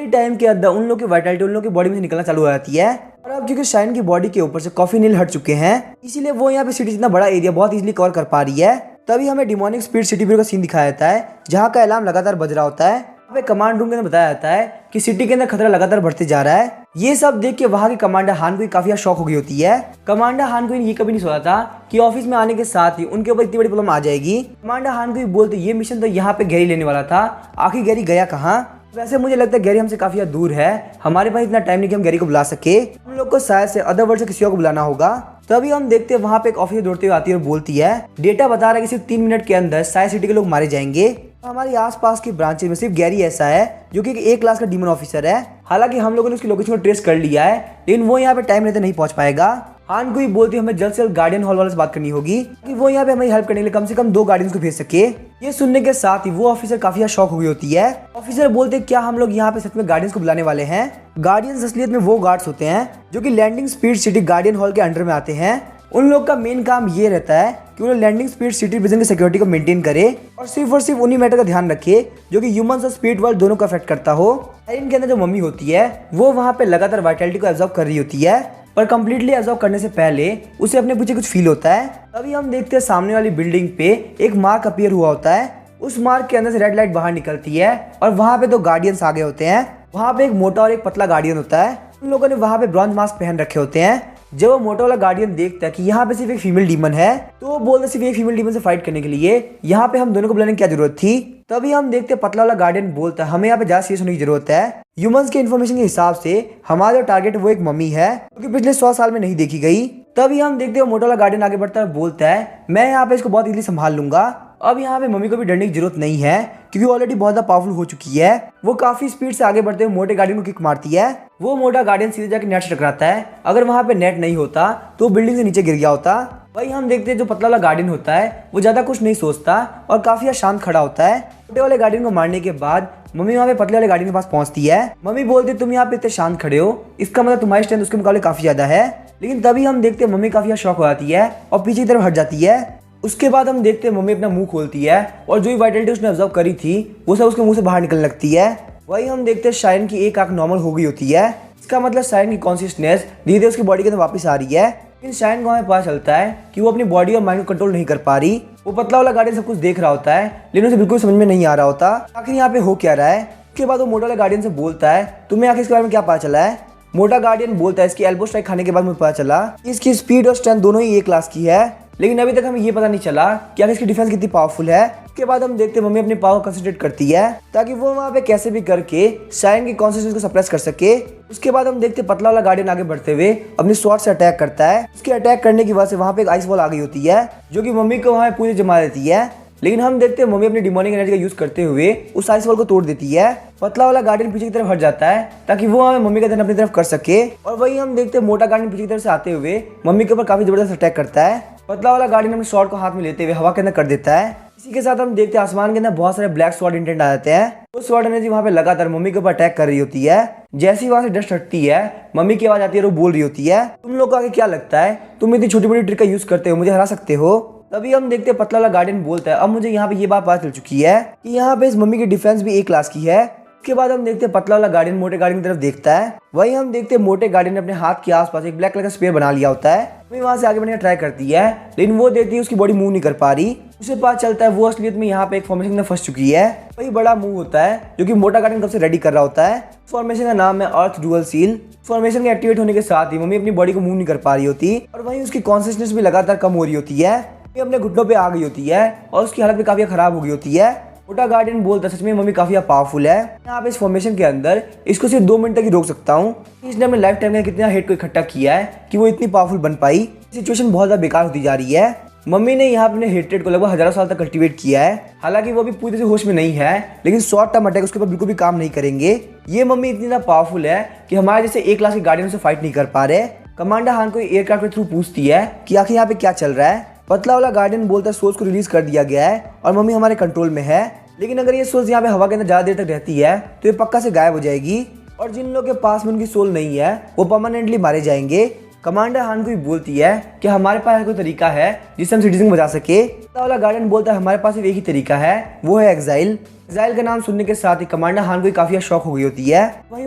टाइम के अंदर उन लोग की वाइटलिटी उन लोग की बॉडी में निकलना चालू हो जाती है। और अब क्योंकि शाइन की बॉडी के ऊपर से कॉफी नील हट चुके हैं इसीलिए वो यहाँ पे सिटी जितना बड़ा एरिया बहुत इजीली कवर कर पा रही है। तभी हमें डिमोनिक स्पीड सिटी का सीन दिखाया जाता है जहाँ का अलार्म लगातार बज रहा होता है। कमांड रूम के अंदर बताया जाता है कि सिटी के अंदर खतरा लगातार बढ़ते जा रहा है। ये सब देख के वहाँ की कमांडर हान क्वीन काफी शॉक हो गई होती है। कमांडर हान क्वीन ये कभी नहीं सोचा था कि ऑफिस में आने के साथ ही उनके ऊपर इतनी बड़ी प्रॉब्लम आ जाएगी। कमांडर हान क्वीन बोलते ये मिशन तो यहाँ पे गैरी लेने वाला था, आखिर गैरी गया कहाँ। वैसे मुझे लगता है गैरी हमसे काफी ज्यादा दूर है, हमारे पास इतना टाइम नहीं कि हम गैरी को बुला सके। हम लोग को शायद से अदर वर्ल्ड से किसी और को बुलाना होगा। तभी हम देखते हैं वहाँ पे एक ऑफिसर दौड़ते हुए आती है और बोलती है डेटा बता रहा है कि सिर्फ 3 मिनट के अंदर साइड सिटी के लोग मारे जाएंगे। हमारे आसपास की ब्रांचेस में सिर्फ गैरी ऐसा है जो कि एक क्लास का डीमन ऑफिसर है। हालांकि हम लोगों ने उसकी लोकेशन को ट्रेस कर लिया है, लेकिन वो यहाँ पे टाइम रहते नहीं पहुंच पाएगा। हान को ही बोलती है हमें जल्द से जल्द गार्डियन हॉल वाले से बात करनी होगी कि वो यहाँ पे हमारी हेल्प करने के लिए कम से कम 2 गार्डियंस को भेज सके। ये सुनने के साथ ही वो ऑफिसर काफी शॉक हो गई होती है। ऑफिसर बोलते क्या हम लोग यहाँ पे सच में गार्डियंस को बुलाने वाले हैं? गार्डियंस असलियत में वो गार्ड्स होते हैं जो कि landing speed city guardian hall के अंडर में आते हैं। उन लोग का मेन काम ये रहता है कि वो लैंडिंग स्पीड सिटी प्रिजन की सिक्योरिटी को मेंटेन करे और सिर्फ उन्हीं मैटर का ध्यान रखे जो कि ह्यूमंस और स्पीड वर्ल्ड दोनों को अफेक्ट करता हो। इनके अंदर जो मम्मी होती है वो वहाँ पे लगातार वाइटलिटी को एब्जॉर्ब कर रही होती है, पर कंप्लीटली एब्जॉर्ब करने से पहले उसे अपने पीछे कुछ फील होता है। तभी हम देखते हैं सामने वाली बिल्डिंग पे एक मार्क अपीयर हुआ होता है। उस मार्क के अंदर से रेड लाइट बाहर निकलती है और वहाँ पे 2 गार्डियंस आगे होते हैं। वहाँ पे एक मोटा और एक पतला गार्डियन होता है। उन लोगों ने वहाँ पे ब्रॉन्ज मास्क पहन रखे होते हैं। जब वो मोटा वाला गार्डियन देखता है कि यहाँ पे सिर्फ एक फीमेल डीमन है, तो वो बोलता है सिर्फ एक फीमेल डीमन से फाइट करने के लिए यहाँ पे हम दोनों को बुलाने की क्या जरूरत थी। तभी हम देखते हैं पतला वाला गार्डियन बोलता है हमें यहाँ पे ज्यादा सीरियस होने की जरूरत है। ह्यूमंस के इन्फॉर्मेशन के हिसाब से हमारा जो टारगेट वो एक मम्मी है जो कि पिछले 100 साल में नहीं देखी गई। तभी हम देखते हैं मोटा वाला गार्डियन आगे बढ़ता है, बोलता है मैं यहाँ पे इसको बहुत इजीली संभाल लूंगा। अब यहाँ पे मम्मी को भी डरने की जरूरत नहीं है क्योंकि ऑलरेडी बहुत ज्यादा पावरफुल हो चुकी है। वो काफी स्पीड से आगे बढ़ते हुए मोटे गार्डियन को किक मारती है। वो मोटा गार्डियन सीधे जाके नेट से टकराता है। अगर वहाँ पे नेट नहीं होता तो बिल्डिंग से नीचे गिर गया होता। वही हम देखते हैं जो पतला वाला गार्डियन होता है वो ज्यादा कुछ नहीं सोचता और काफी शांत खड़ा होता है। मोटे वाले गार्डियन को मारने के बाद मम्मी वहाँ पे पतले वाले गार्डियन के पास पहुंचती है। मम्मी बोलती तुम यहाँ पे इतने शांत खड़े हो, इसका मतलब तुम्हारी स्ट्रेंथ उसके मुकाबले काफी ज्यादा है। लेकिन तभी हम देखते हैं मम्मी काफी शॉक हो जाती है और पीछे की तरफ हट जाती है। उसके बाद हम देखते हैं मम्मी अपना मुंह खोलती है और जो भी वाइटलिटी उसने ऑब्जर्व करी थी वो सब उसके मुंह से बाहर निकलने लगती है। वही हम देखते हैं शायरन की एक आंख नॉर्मल हो गई होती है। इसका मतलब शायरन की कॉन्शियसनेस धीरे धीरे उसकी बॉडी के अंदर वापस आ रही है। लेकिन शायरन को हमें पता चलता है कि वो अपनी बॉडी और माइंड को कंट्रोल नहीं कर पा रही। वो पतला वाला गार्डियन सब कुछ देख रहा होता है लेकिन उसे बिल्कुल समझ में नहीं आ रहा होता आखिर यहाँ पे हो क्या रहा है। उसके बाद वो मोटा वाला गार्डियन से बोलता है तुम्हें आखिर इसके बारे में क्या पता चला है? मोटा गार्डियन बोलता है इसकी एल्बो स्ट्राइक खाने के बाद मुझे पता चला इसकी स्पीड और स्ट्रेंथ दोनों ही एक क्लास की है, लेकिन अभी तक हमें ये पता नहीं चला कि आखिर इसकी डिफेंस कितनी पावरफुल है। उसके बाद हम देखते हैं मम्मी अपनी पावर कंसंट्रेट करती है ताकि वो वहाँ पे कैसे भी करके शायरन की कॉन्शियसनेस को सप्रेस कर सके। उसके बाद हम देखते हैं पतला वाला गार्डियन आगे बढ़ते हुए अपनी स्वॉर्ड से अटैक करता है। उसके अटैक करने की वजह से वहाँ पे एक आइस वॉल आ गई होती है जो कि मम्मी को वहाँ पूरी जमा देती है। लेकिन हम देखते हैं मम्मी अपनी डिमोनिक एनर्जी का यूज करते हुए उस आइस वॉल को तोड़ देती है। पतला वाला गार्डियन पीछे की तरफ हट जाता है ताकि वो हमें मम्मी का ध्यान अपनी तरफ कर सके। और वही हम देखते हैं मोटा गार्डियन पीछे की तरफ से आते हुए मम्मी के ऊपर काफी जबरदस्त अटैक करता है। पतला वाला गार्डियन अपने शॉर्ट को हाथ में लेते हुए हवा के अंदर कर देता है। इसी के साथ हम देखते हैं आसमान के अंदर बहुत सारे ब्लैक स्वॉर्ड इंटेंट आ जाते हैं। वो स्वॉर्ड एनर्जी वहाँ पे लगातार मम्मी के ऊपर अटैक कर रही होती है। जैसे ही वहाँ से डस्ट हटती है मम्मी की आवाज आती है और वो बोल रही होती है तुम लोग को आगे क्या लगता है तुम इतनी छोटी बड़ी ट्रिक का यूज करते हो मुझे हरा सकते हो? तभी हम देखते हैं पतला वाला गार्डियन बोलता है अब मुझे यहाँ पे ये बात पता चल चुकी है कि यहाँ पे इस मम्मी की डिफेंस भी एक क्लास की है। उसके बाद हम देखते हैं पतला वाला गार्डियन मोटे गार्डियन की तरफ देखता है। वही हम देखते हैं मोटे गार्डियन ने अपने हाथ के आसपास एक ब्लैक कलर का स्पेयर बना लिया होता है। वही वहाँ से आगे बढ़ने का ट्राई करती है लेकिन वो देखती है उसकी बॉडी मूव नहीं कर पा रही। उसे पता चलता है वो असलियत में यहाँ पे एक फॉर्मेशन में फंस चुकी है। वही बड़ा मुंह होता है जो कि मोटा गार्डियन कब से रेडी कर रहा होता है। फॉर्मेशन का नाम है अर्थ डुअल सील। फॉर्मेशन के एक्टिवेट होने के साथ ही मम्मी अपनी बॉडी को मूव नहीं कर पा रही होती और वहीं उसकी कॉन्शियसनेस भी लगातार कम हो रही होती है। अपने घुटनों पे आ गई होती है और उसकी हालत भी काफी खराब हो गई होती है। मोटा गार्डियन बोलता है सच में मम्मी काफी पावरफुल है, यहाँ पे इस फॉर्मेशन के अंदर इसको सिर्फ 2 मिनट तक ही रोक सकता हूँ। इसने अपने लाइफ टाइम में कितना हेट को इकट्ठा किया है कि वो इतनी पावरफुल बन पाई। सिचुएशन बहुत ज्यादा बेकार होती जा रही है। मम्मी ने यहाँ अपने हेट्रेड को लगभग हजारों साल तक कल्टीवेट किया है। हालांकि वो भी पूरी तरह से होश में नहीं है लेकिन शॉर्ट टर्म अटैक उसके ऊपर बिल्कुल भी काम नहीं करेंगे। ये मम्मी इतनी ज्यादा पावरफुल है कि हमारे जैसे एक क्लास के गार्डियन से फाइट नहीं कर पा रहे। कमांडर हान को एयरक्राफ्ट के थ्रू पूछती है कि आखिर यहाँ पे क्या चल रहा है। पतला वाला गार्डियन बोलता है सोर्स को रिलीज कर दिया गया है और मम्मी हमारे कंट्रोल में है, लेकिन अगर ये सोर्स यहाँ पे हवा के अंदर ज्यादा देर तक रहती है तो ये पक्का से गायब हो जाएगी और जिन लोगों के पास में उनकी सोल नहीं है वो परमानेंटली मारे जाएंगे। कमांडर हान को भी बोलती है कि हमारे पास कोई तरीका है जिससे हम सिटीजन को बचा सके। पतला वाला गार्डियन बोलता है हमारे पास सिर्फ एक ही तरीका है, वो है एग्जाइल। एग्जाइल का नाम सुनने के साथ ही कमांडर हान को काफी शौक हो गई होती है। वहीं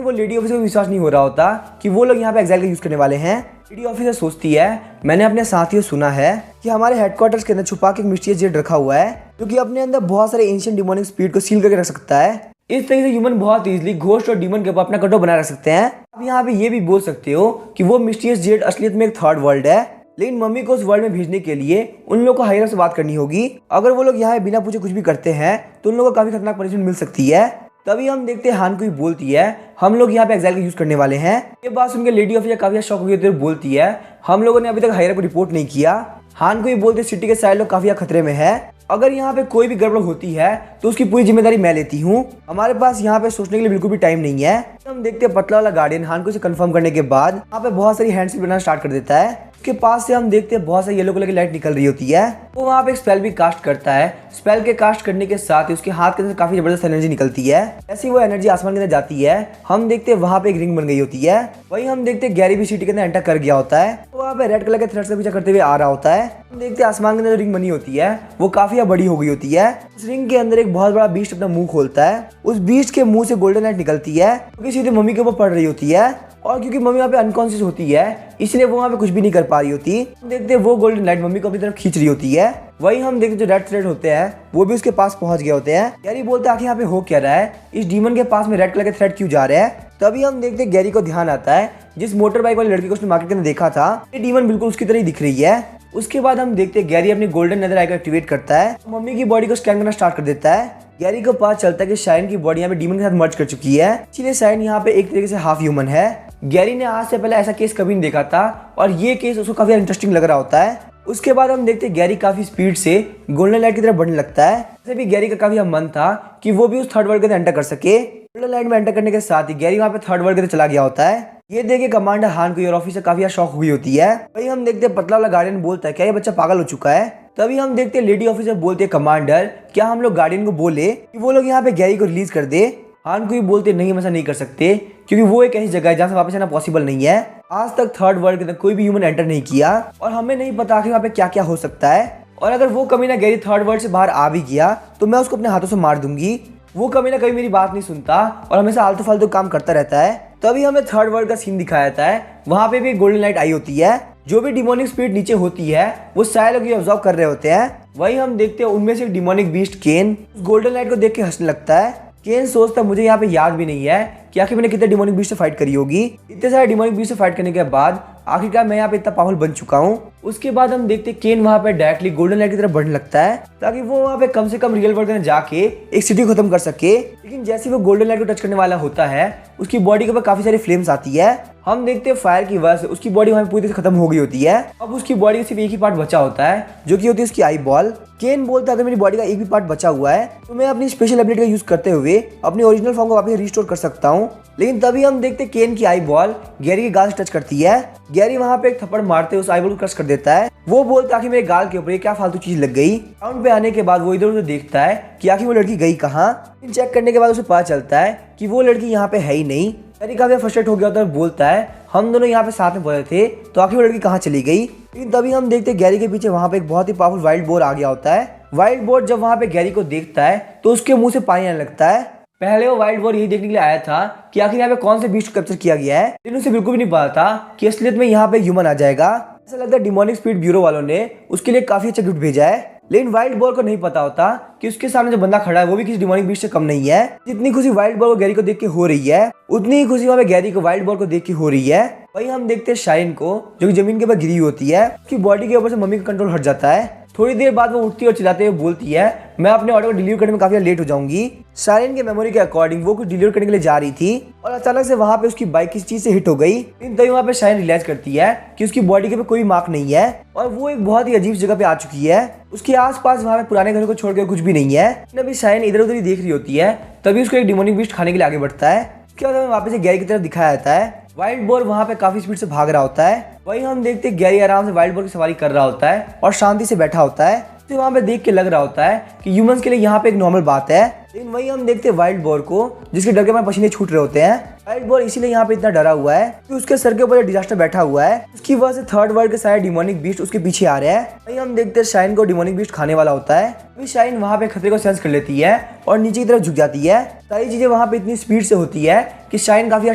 वो लेडी ऑफिसर को विश्वास नहीं हो रहा होता कि वो लोग यहाँ पे एग्जाइल का यूज करने वाले हैं। लेडी ऑफिसर सोचती है मैंने अपने साथियों सुना है कि हमारे हेडक्वार्टर्स के अंदर छुपा के एक मिस्टीरियस जेट रखा हुआ है जो कि अपने अंदर बहुत सारे एंशिएंट डिमोनिक स्पिरिट को सील करके रख सकता है। इस तरीके से ह्यूमन बहुत इजीली घोस्ट और डीमन के ऊपर अपना कंट्रोल बनाए रख सकते हैं। अब यहाँ पे ये भी बोल सकते हो कि वो मिस्टीरियस जेट असलियत में एक थर्ड वर्ल्ड है, लेकिन मम्मी को उस वर्ल्ड में भेजने के लिए उन लोगों को हायर अप से बात करनी होगी। अगर वो लोग यहाँ बिना पूछे कुछ भी करते हैं तो उन लोगों को काफी खतरनाक पनिशमेंट मिल सकती है। तभी हम देखते हैं हान कोई बोलती है हम लोग यहाँ पे एक्साइल का यूज करने वाले हैं। ये बात सुनकर लेडी ऑफिसर काफी शॉक हो गई, बोलती है हम लोगों ने अभी तक हायर को रिपोर्ट नहीं किया। हान को ये बोलते सिटी के सारे लोग काफी खतरे में है, अगर यहाँ पे कोई भी गड़बड़ होती है तो उसकी पूरी जिम्मेदारी मैं लेती हूँ, हमारे पास यहाँ पे सोचने के लिए बिल्कुल भी टाइम नहीं है। हम देखते हैं पतला वाला गार्डियन हान को कंफर्म करने के बाद यहाँ पे बहुत सारी हैंड्स बनाना स्टार्ट कर देता है। उसके पास से हम देखते हैं बहुत सारी येलो कलर की लाइट निकल रही होती है। वो वहाँ पे एक स्पेल भी कास्ट करता है। स्पेल के कास्ट करने के साथ ही उसके हाथ के अंदर काफी जबरदस्त एनर्जी निकलती है। ऐसी वो एनर्जी आसमान के अंदर जाती है। हम देखते हैं वहाँ पे एक रिंग बन गई होती है। वही हम देखते हैं गैरी भी सिटी के अंदर एंटर कर गया होता है। तो वहाँ पे रेड कलर के थ्रेड्स का पीछा करते हुए आ रहा होता है। हम देखते हैं आसमान के अंदर जो रिंग बनी होती है वो काफी बड़ी हो गई होती है। उस रिंग के अंदर एक बहुत बड़ा बीस्ट अपना मुंह खोलता है। उस बीस्ट के मुंह से गोल्डन लाइट निकलती है क्योंकि सीधे मम्मी के ऊपर पड़ रही होती है, और क्योंकि मम्मी वहाँ पे अनकॉन्शियस होती है इसलिए वो वहाँ पे कुछ भी नहीं कर पा रही होती। देखते हैं वो गोल्डन लाइट मम्मी को अपनी तरफ खींच रही होती है। वही हम देखते जो रेड थ्रेड होते हैं वो भी उसके पास पहुंच गए होते हैं। गैरी बोलता है आखिर यहाँ पे हो क्या रहा है, इस डीमन के पास में रेड कलर के थ्रेड क्यों जा रहे हैं। तभी हम देखते हैं गैरी को ध्यान आता है जिस मोटर बाइक वाली लड़की को उसने मार्केट के अंदर देखा था ये डीमन बिल्कुल उसकी तरह ही दिख रही है। उसके बाद हम देखते हैं गैरी अपनी गोल्डन नेदर आई को एक्टिवेट करता है, मम्मी की बॉडी को स्कैन करना स्टार्ट कर देता है। गैरी को पता चलता है कि शाइन की बॉडी यहाँ पे डीमन के साथ मर्ज कर चुकी है, इसलिए शाइन यहाँ पे एक तरीके से हाफ ह्यूमन है। गैरी ने आज से पहले ऐसा केस कभी नहीं देखा था और ये केस उसको काफी इंटरेस्टिंग लग रहा होता है। उसके बाद हम देखते हैं गैरी काफी स्पीड से गोल्डन लाइट की तरफ बढ़ने लगता है। वैसे भी गैरी का काफी मन था कि वो भी उस थर्ड वर्ल्ड के अंदर एंटर कर सके। गोल्डन लाइट में एंटर करने के साथ ही गैरी वहाँ पे थर्ड वर्ल्ड के अंदर चला गया होता है। ये देखे कमांडर हान को और ऑफिसर काफी शॉक हुई होती है। वही हम देखते हैं पतला वाला गार्डियन बोलता है क्या ये बच्चा पागल हो चुका है। तभी हम देखते हैं लेडी ऑफिसर बोलते हैं कमांडर क्या हम लोग गार्डियन को बोले कि वो लोग यहाँ पे गैरी को रिलीज कर दे। हान को ही बोलते नहीं हम ऐसा नहीं कर सकते क्योंकि वो एक ऐसी जगह है जहाँ से वापस आना पॉसिबल नहीं है। आज तक थर्ड वर्ल्ड के अंदर कोई भी ह्यूमन एंटर नहीं किया और हमें नहीं पता कि वहाँ पे क्या क्या हो सकता है, और अगर वो कमीना गैरी थर्ड वर्ल्ड से बाहर आ भी गया तो मैं उसको अपने हाथों से मार दूंगी। वो कमीना कभी मेरी बात नहीं सुनता और हमेशा आलतू फालतू काम करता रहता है। तभी हमें थर्ड वर्ल्ड का सीन दिखाया जाता है। वहाँ पे भी गोल्डन लाइट आई होती है, जो भी डिमोनिक स्पिरिट नीचे होती है वो सारे लोग ये ऑब्जर्व कर रहे होते हैं। वही हम देखते हैं उनमें से एक डिमोनिक बीस्ट केन उस गोल्डन लाइट को देख के हंसने लगता है। केन सोचता मुझे यहाँ पे याद भी नहीं है कि आखिर मैंने कितने डिमोनिक बीस्ट से फाइट करी होगी। इतने सारे डिमोनिक बीस्ट से फाइट करने के बाद आखिरकार मैं यहाँ पे इतना पावरफुल बन चुका हूँ। उसके बाद हम देखते हैं केन वहाँ पे डायरेक्टली गोल्डन लाइट की तरफ बढ़ने लगता है ताकि वो वहाँ पे कम से कम रियल वर्ल्ड में जाके एक सिटी खत्म कर सके। लेकिन जैसे वो गोल्डन लाइट को टच करने वाला होता है उसकी बॉडी के ऊपर काफी सारी फ्लेम्स आती है। हम देखते हैं फायर की वजह से उसकी बॉडी वहाँ पूरी तरह से खत्म हो गई होती है। अब उसकी बॉडी का सिर्फ एक ही पार्ट बचा होता है जो कि होती है उसकी आई बॉल। केन बोलता है अगर मेरी बॉडी का एक भी पार्ट बचा हुआ है तो मैं अपनी स्पेशल एबिलिटी का यूज करते हुए अपनी ओरिजिनल फॉर्म को वापस रिस्टोर कर सकता हूँ। लेकिन तभी हम देखते हैं केन की आई बॉल गैरी के गाल से टच करती है। गैरी वहाँ पे एक थप्पड़ मारते उस आई बॉल को क्रश कर देता है। वो बोलता है कि मेरे गाल के ऊपर ये क्या फालतू चीज लग गई। ग्राउंड पे आने के बाद वो इधर उधर देखता है कि आखिर वो लड़की गई कहाँ। चेक करने के बाद उसे पता चलता है कि वो लड़की यहाँ पे है ही नहीं। गैरी काफी फ्रस्ट्रेट हो गया होता है, बोलता है हम दोनों यहाँ पे साथ में पड़े थे तो आखिर वो लड़की कहाँ चली गई। लेकिन तभी हम देखते हैं गैरी के पीछे वहाँ पे एक बहुत ही पावरफुल वाइल्ड बोर आ गया होता है। वाइल्ड बोर जब वहाँ पे गैरी को देखता है तो उसके मुंह से पानी आने लगता है। पहले वो वाइल्ड बोर यही देखने के लिए आया था कि आखिर यहाँ पे कौन से बीस्ट कैप्चर किया गया है, लेकिन उसे बिल्कुल भी नहीं पता था कि असलियत में यहाँ पे ह्यूमन आ जाएगा। ऐसा लगता है डिमोनिक स्पिरिट ब्यूरो वालों ने उसके लिए काफी अच्छा गिफ्ट भेजा है। लेकिन वाइल्ड बोर को नहीं पता होता कि उसके सामने जो बंदा खड़ा है वो भी किसी डिमोनिक बीस्ट से कम नहीं है। जितनी खुशी वाइल्ड बोर को गैरी को देख के हो रही है उतनी ही खुशी वहाँ पे गैरी को वाइल्ड बोर को देख के हो रही है। वही हम देखते हैं शाइन को जो कि जमीन के ऊपर गिरी होती है, उसकी बॉडी के ऊपर से मम्मी का कंट्रोल हट जाता है। थोड़ी देर बाद वो उठती और चिल्लाते हुए बोलती है मैं अपने ऑर्डर को डिलीवर करने में काफी लेट हो जाऊंगी। शाइन के मेमोरी के अकॉर्डिंग वो कुछ डिलीवर करने के लिए जा रही थी और अचानक से वहाँ पे उसकी बाइक किसी चीज से हिट हो गई। लेकिन तभी वहाँ पे शाइन रियलाइज करती है कि उसकी बॉडी के ऊपर कोई मार्क नहीं है और वो एक बहुत ही अजीब जगह पे आ चुकी है। उसके आसपास वहाँ पे पुराने घरों को छोड़ के कुछ भी नहीं है। अभी शाइन इधर उधर ही देख रही होती है, तभी उसको एक डिमोनिक बीस्ट खाने के लिए आगे बढ़ता है। उसके बाद हमें वापस गैरी की तरफ दिखाया जाता है। वाइल्ड बोर वहाँ पे काफी स्पीड से भाग रहा होता है। वही हम देखते हैं गैरी आराम से वाइल्ड बोर की सवारी कर रहा होता है और शांति से बैठा होता है। तो वहाँ पे देख के लग रहा होता है कि ह्यूमंस के लिए यहाँ पे एक नॉर्मल बात है। लेकिन वही हम देखते हैं वाइल्ड बोर को जिसके डर के हमारे पसीने छूट रहे होते हैं। वाइल्ड बोर इसीलिए यहाँ पे इतना डरा हुआ है कि उसके सर के ऊपर डिजास्टर बैठा हुआ है, उसकी वजह से थर्ड वर्ल्ड के सारे डिमोनिक बीस्ट उसके पीछे आ रहे हैं। वही हम देखते हैं शाइन को डिमोनिक बीस्ट खाने वाला होता है। अभी शाइन वहाँ पे खतरे को सेंस कर लेती है और नीचे की तरफ झुक जाती है। सारी चीजें वहाँ पे इतनी स्पीड से होती है कि शाइन काफी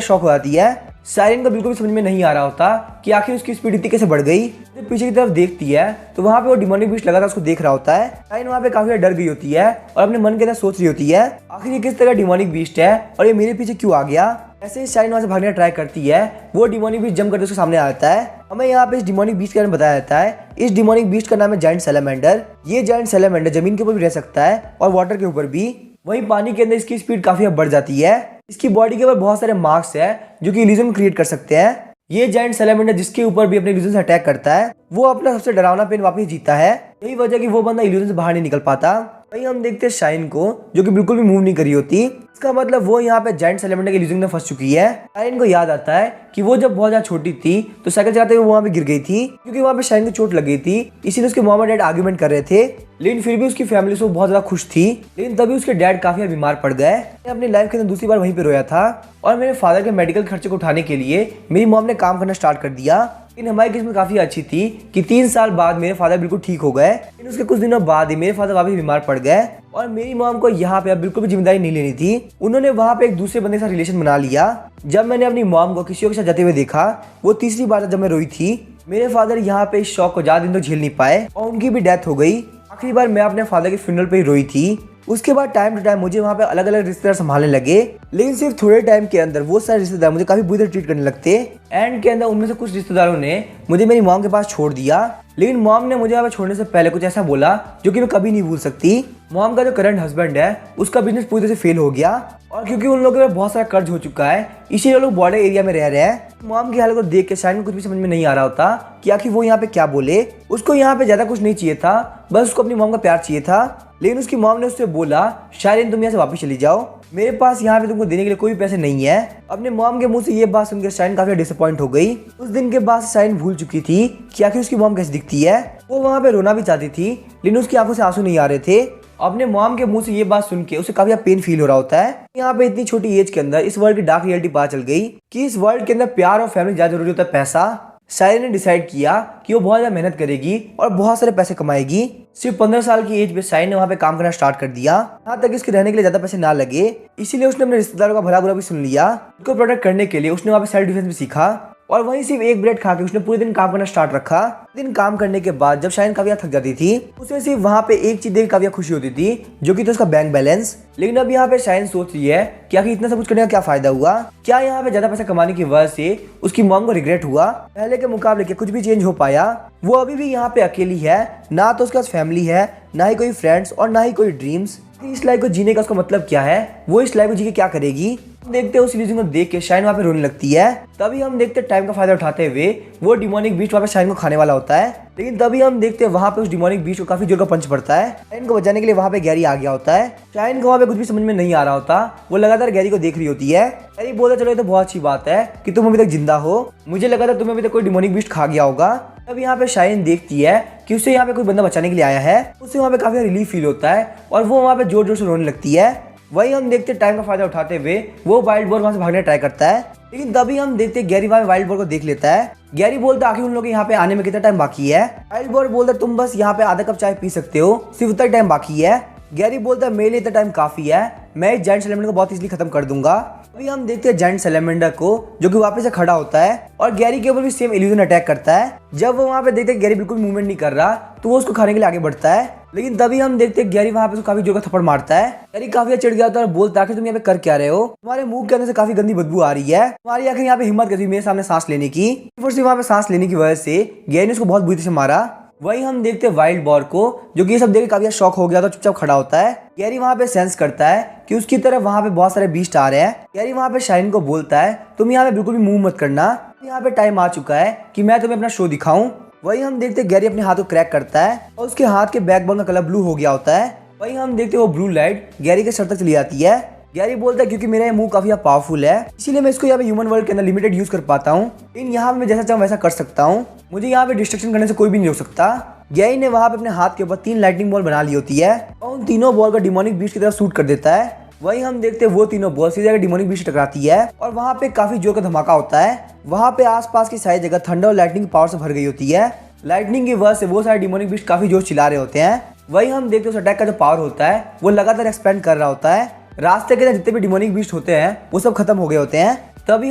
शॉक हो जाती है। साइरन को बिल्कुल भी समझ में नहीं आ रहा होता कि आखिर उसकी स्पीड इतनी कैसे बढ़ गई। जब पीछे की तरफ देखती है तो वहाँ पे वो डिमोनिक बीस्ट लगातार उसको देख रहा होता है। साइरन वहाँ पे काफी डर गई होती है और अपने मन के अंदर सोच रही होती है आखिर ये किस तरह डिमोनिक बीस्ट है और ये मेरे पीछे क्यों आ गया। ऐसे ही साइरन वहाँ से भागने का ट्राई करती है, वो डिमोनिक बीस्ट जंप करके उसके सामने आ जाता है। हमें यहाँ पे इस डिमोनिक बीस्ट के बारे में बताया जाता है। इस डिमोनिक बीस्ट का नाम है जायंट सैलामेंडर। ये जायंट सैलामेंडर जमीन के ऊपर भी रह सकता है और वाटर के ऊपर भी। वहीं पानी के अंदर इसकी स्पीड काफी बढ़ जाती है। इसकी बॉडी के ऊपर बहुत सारे मार्क्स है जो कि इल्यूजन क्रिएट कर सकते हैं। ये जायंट सैलेमेंडर जिसके ऊपर भी अपने इल्यूजन से अटैक करता है वो अपना सबसे डरावना पेन वापस जीता है। यही वजह कि वो बंदा इल्यूजन से बाहर नहीं निकल पाता। वहीं हम देखते हैं शाइन को जो कि बिल्कुल भी मूव नहीं करी होती। इसका मतलब वो यहाँ पे जायंट सैलेमेंडर के इल्यूजन में फंस चुकी है। शाइन को याद आता है कि वो जब बहुत ज्यादा छोटी थी तो साइकिल चलाते हुए वहां पे गिर गई थी, क्योंकि वहां पे शाइन को चोट लग गई थी। इसीलिए उसके मॉम और डैड आर्ग्यूमेंट कर रहे थे, लेकिन फिर भी उसकी फैमिली से वो बहुत ज्यादा खुश थी। लेकिन तभी उसके डैड काफी बीमार पड़ गए। मैंने अपनी लाइफ के अंदर दूसरी बार वहीं पे रोया था और मेरे फादर के मेडिकल खर्चे को उठाने के लिए मेरी मॉम ने काम करना स्टार्ट कर दिया। लेकिन हमारी किस्मत काफी अच्छी थी कि 3 साल बाद मेरे फादर बिल्कुल ठीक हो गए। लेकिन उसके कुछ दिनों बाद ही मेरे फादर वापस बीमार पड़ गए और मेरी मॉम को यहाँ पे अब बिल्कुल भी जिम्मेदारी नहीं लेनी थी। उन्होंने वहाँ पे एक दूसरे बंदे के साथ रिलेशन बना लिया। जब मैंने अपनी मॉम को किसी और के साथ जाते हुए देखा वो तीसरी बार जब मैं रोई थी। मेरे फादर यहाँ पे इस शौक को ज्यादा दिन तक झेल नहीं पाए और उनकी भी डेथ हो गई। आखिरी बार मैं अपने फादर के फ्यूनरल पे ही रोई थी। उसके बाद टाइम टू टाइम मुझे वहाँ पे अलग अलग रिश्तेदार संभालने लगे, लेकिन सिर्फ थोड़े टाइम के अंदर वो सारे रिश्तेदार मुझे काफी बुरी तरह ट्रीट करने लगते। एंड के अंदर उनमें से कुछ रिश्तेदारों ने मुझे मेरी मॉम के पास छोड़ दिया, लेकिन मॉम ने मुझे यहाँ पे छोड़ने से पहले कुछ ऐसा बोला जो कि मैं कभी नहीं भूल सकती। मॉम का जो करंट हस्बैंड है उसका बिजनेस पूरी तरह से फेल हो गया और क्योंकि उन लोगों के पास बहुत सारा कर्ज हो चुका है इसीलिए लोग बॉर्डर एरिया में रह रहे हैं। मॉम की हालत को देख के शायद को कुछ भी समझ में नहीं आ रहा होता कि आखिर वो यहाँ पे क्या बोले। उसको यहाँ पे ज्यादा कुछ नहीं चाहिए था, बस उसको अपनी मॉम का प्यार चाहिए था। लेकिन उसकी मॉम ने उससे बोला शायद तुम यहाँ से वापस चली जाओ, मेरे पास यहाँ पे तुमको देने के लिए कोई पैसे नहीं है। अपने मॉम के मुंह से ये बात सुनकर शाइन काफी डिसअपॉइंट हो गई। उस दिन के बाद शाइन भूल चुकी थी कि आखिर उसकी मॉम कैसे दिखती है। वो वहाँ पे रोना भी चाहती थी लेकिन उसकी आंखों से आंसू नहीं आ रहे थे। अपने मॉम के मुंह से ये बात सुन के उसे काफी पेन फील हो रहा होता है। यहाँ पे इतनी छोटी एज के अंदर इस वर्ल्ड की डार्क रियलिटी पता चल गई कि इस वर्ल्ड के अंदर प्यार और फैमिली ज्यादा जरूरी होता है पैसा। शायरी ने डिसाइड किया कि वो बहुत ज्यादा मेहनत करेगी और बहुत सारे पैसे कमाएगी। सिर्फ 15 साल की एज पे शायरी ने वहाँ पे काम करना स्टार्ट कर दिया। यहाँ तक इसके रहने के लिए ज्यादा पैसे ना लगे, इसीलिए उसने अपने रिश्तेदारों का भला बुरा भी सुन लिया। उनको प्रोटेक्ट करने के लिए उसने वहाँ पे सेल्फ डिफेंस भी सीखा और वहीं सिर्फ एक ब्रेड खा के उसने पूरे दिन काम करना स्टार्ट रखा। दिन काम करने के बाद जब शाइन काफी थक जाती थी उसे सिर्फ वहाँ पे एक चीज देख काफी खुशी होती थी जो कि था उसका बैंक बैलेंस। लेकिन अब यहाँ पे शाइन सोच रही है कि आखिर इतना सब कुछ करने का क्या फायदा हुआ, क्या यहाँ पे ज्यादा पैसा कमाने की वजह से उसकी मॉम को रिग्रेट हुआ। पहले के मुकाबले के कुछ भी चेंज हो पाया। वो अभी भी यहाँ पे अकेली है, ना तो उसके पास फैमिली है, ना ही कोई फ्रेंड्स और ना ही कोई ड्रीम्स। इस लाइफ को जीने का उसका मतलब क्या है, वो इस लाइफ को जी के क्या करेगी। देखते हैं उस इल्यूजन को देख के शाइन वहाँ पे रोने लगती है। तभी हम देखते हैं टाइम का फायदा उठाते हुए वो डिमोनिक बीस्ट वहाँ पे शाइन को खाने वाला होता है। लेकिन तभी हम देखते हैं वहाँ पे उस डिमोनिक बीस्ट को काफी जोर का पंच पड़ता है। शाइन को बचाने के लिए वहाँ पे गैरी आ गया होता है। शाइन को वहाँ पे कुछ भी समझ में नहीं आ रहा होता, वो लगातार गैरी को देख रही होती है। गैरी बोलता चलो ये तो बहुत अच्छी बात है कि तुम अभी तक जिंदा हो, मुझे लगा था तुम्हें अभी तक कोई डिमोनिक बीस्ट खा गया होगा। तब यहाँ पे शाइन देखती है कि उसे यहाँ पे कोई बंदा बचाने के लिए आया है। उसे वहाँ पे काफी रिलीफ फील होता है और वो वहाँ पे जोर जोर से रोने लगती है। वही हम देखते टाइम का फायदा उठाते हुए वो वाइल्ड बोर वहां से भागने ट्राई करता है। लेकिन तभी हम देखते गैरी वहां वाइल्ड बोर को देख लेता है। गैरी बोलता आखिर उन लोगों के यहाँ पे आने में कितना टाइम बाकी है। वाइल्ड बोर बोलता तुम बस यहाँ पे आधा कप चाय पी सकते हो, सिर्फ उतना टाइम बाकी है। गैरी बोलता मेरे लिए इतना टाइम काफी है, मैं इस जायंट सैलेमेंडर को बहुत इजीली खत्म कर दूंगा। अभी हम देखते हैं जायंट सैलेमेंडर को जो कि वापस से खड़ा होता है और गैरी के ऊपर भी सेम इल्यूजन अटैक करता है। जब वो वहाँ पे देखते हैं गैरी बिल्कुल मूवमेंट नहीं कर रहा तो वो उसको खाने के लिए आगे बढ़ता है। लेकिन तभी हम देखते हैं गैरी वहाँ पे काफी जोर का थप्पड़ मारता है। गैरी काफी चिढ़ गया होता है और बोलता है कि तुम यहाँ पे कर क्या रहे हो, तुम्हारे मुंह के अंदर से काफी गंदी बदबू आ रही है, तुम्हारी आखिर यहाँ पे हिम्मत कैसी मेरे सामने सांस लेने की। सिर्फ वहाँ पे सांस लेने की वजह से गैरी ने उसको बहुत बुरी तरह से मारा। वही हम देखते हैं वाइल्ड बॉर को जो कि ये सब देख के काफी शॉक हो गया था, चुपचाप खड़ा होता है। गैरी वहाँ पे सेंस करता है कि उसकी तरफ वहाँ पे बहुत सारे बीस्ट आ रहे हैं। गैरी वहाँ पे शाइन को बोलता है तुम यहाँ पे बिल्कुल भी मूव मत करना, यहाँ पे टाइम आ चुका है कि मैं तुम्हें अपना शो दिखाऊं। वही हम देखते गैरी अपने हाथ को क्रैक करता है और उसके हाथ के बैकबोन का कलर ब्लू हो गया होता है। वही हम देखते वो ब्लू लाइट गैरी के सर तक चली जाती है। गैरी बोलता है क्योंकि मेरा ये मुंह काफी पावरफुल है इसीलिए मैं इसको यहाँ पे ह्यूमन वर्ल्ड के अंदर लिमिटेड यूज कर पाता हूँ, लेकिन यहाँ पे मैं जैसा चाहूँ वैसा कर सकता हूँ, मुझे यहाँ पे डिस्ट्रक्शन करने से कोई भी नहीं रोक सकता। गैरी ने वहाँ पे अपने हाथ के ऊपर 3 लाइटनिंग बॉल बना ली होती है और उन तीनों बॉल का डिमोनिक बीस्ट की तरफ शूट कर देता है। वही हम देखते हैं वो तीनों बॉल सीधे डिमोनिक बीस्ट टकराती है और वहाँ पे काफी जोर का धमाका होता है। वहाँ पे आसपास की सारी जगह थंडर और लाइटनिंग पावर से भर गई होती है। लाइटनिंग की वजह से वो सारे डिमोनिक बीस्ट काफी जोर चिल्ला रहे होते हैं। वही हम देखते हैं उस अटैक का जो पावर होता है वो लगातार एक्सपेंड कर रहा होता है। रास्ते के जितने भी डिमोनिक बीस्ट होते हैं वो सब खत्म हो गए होते हैं। तभी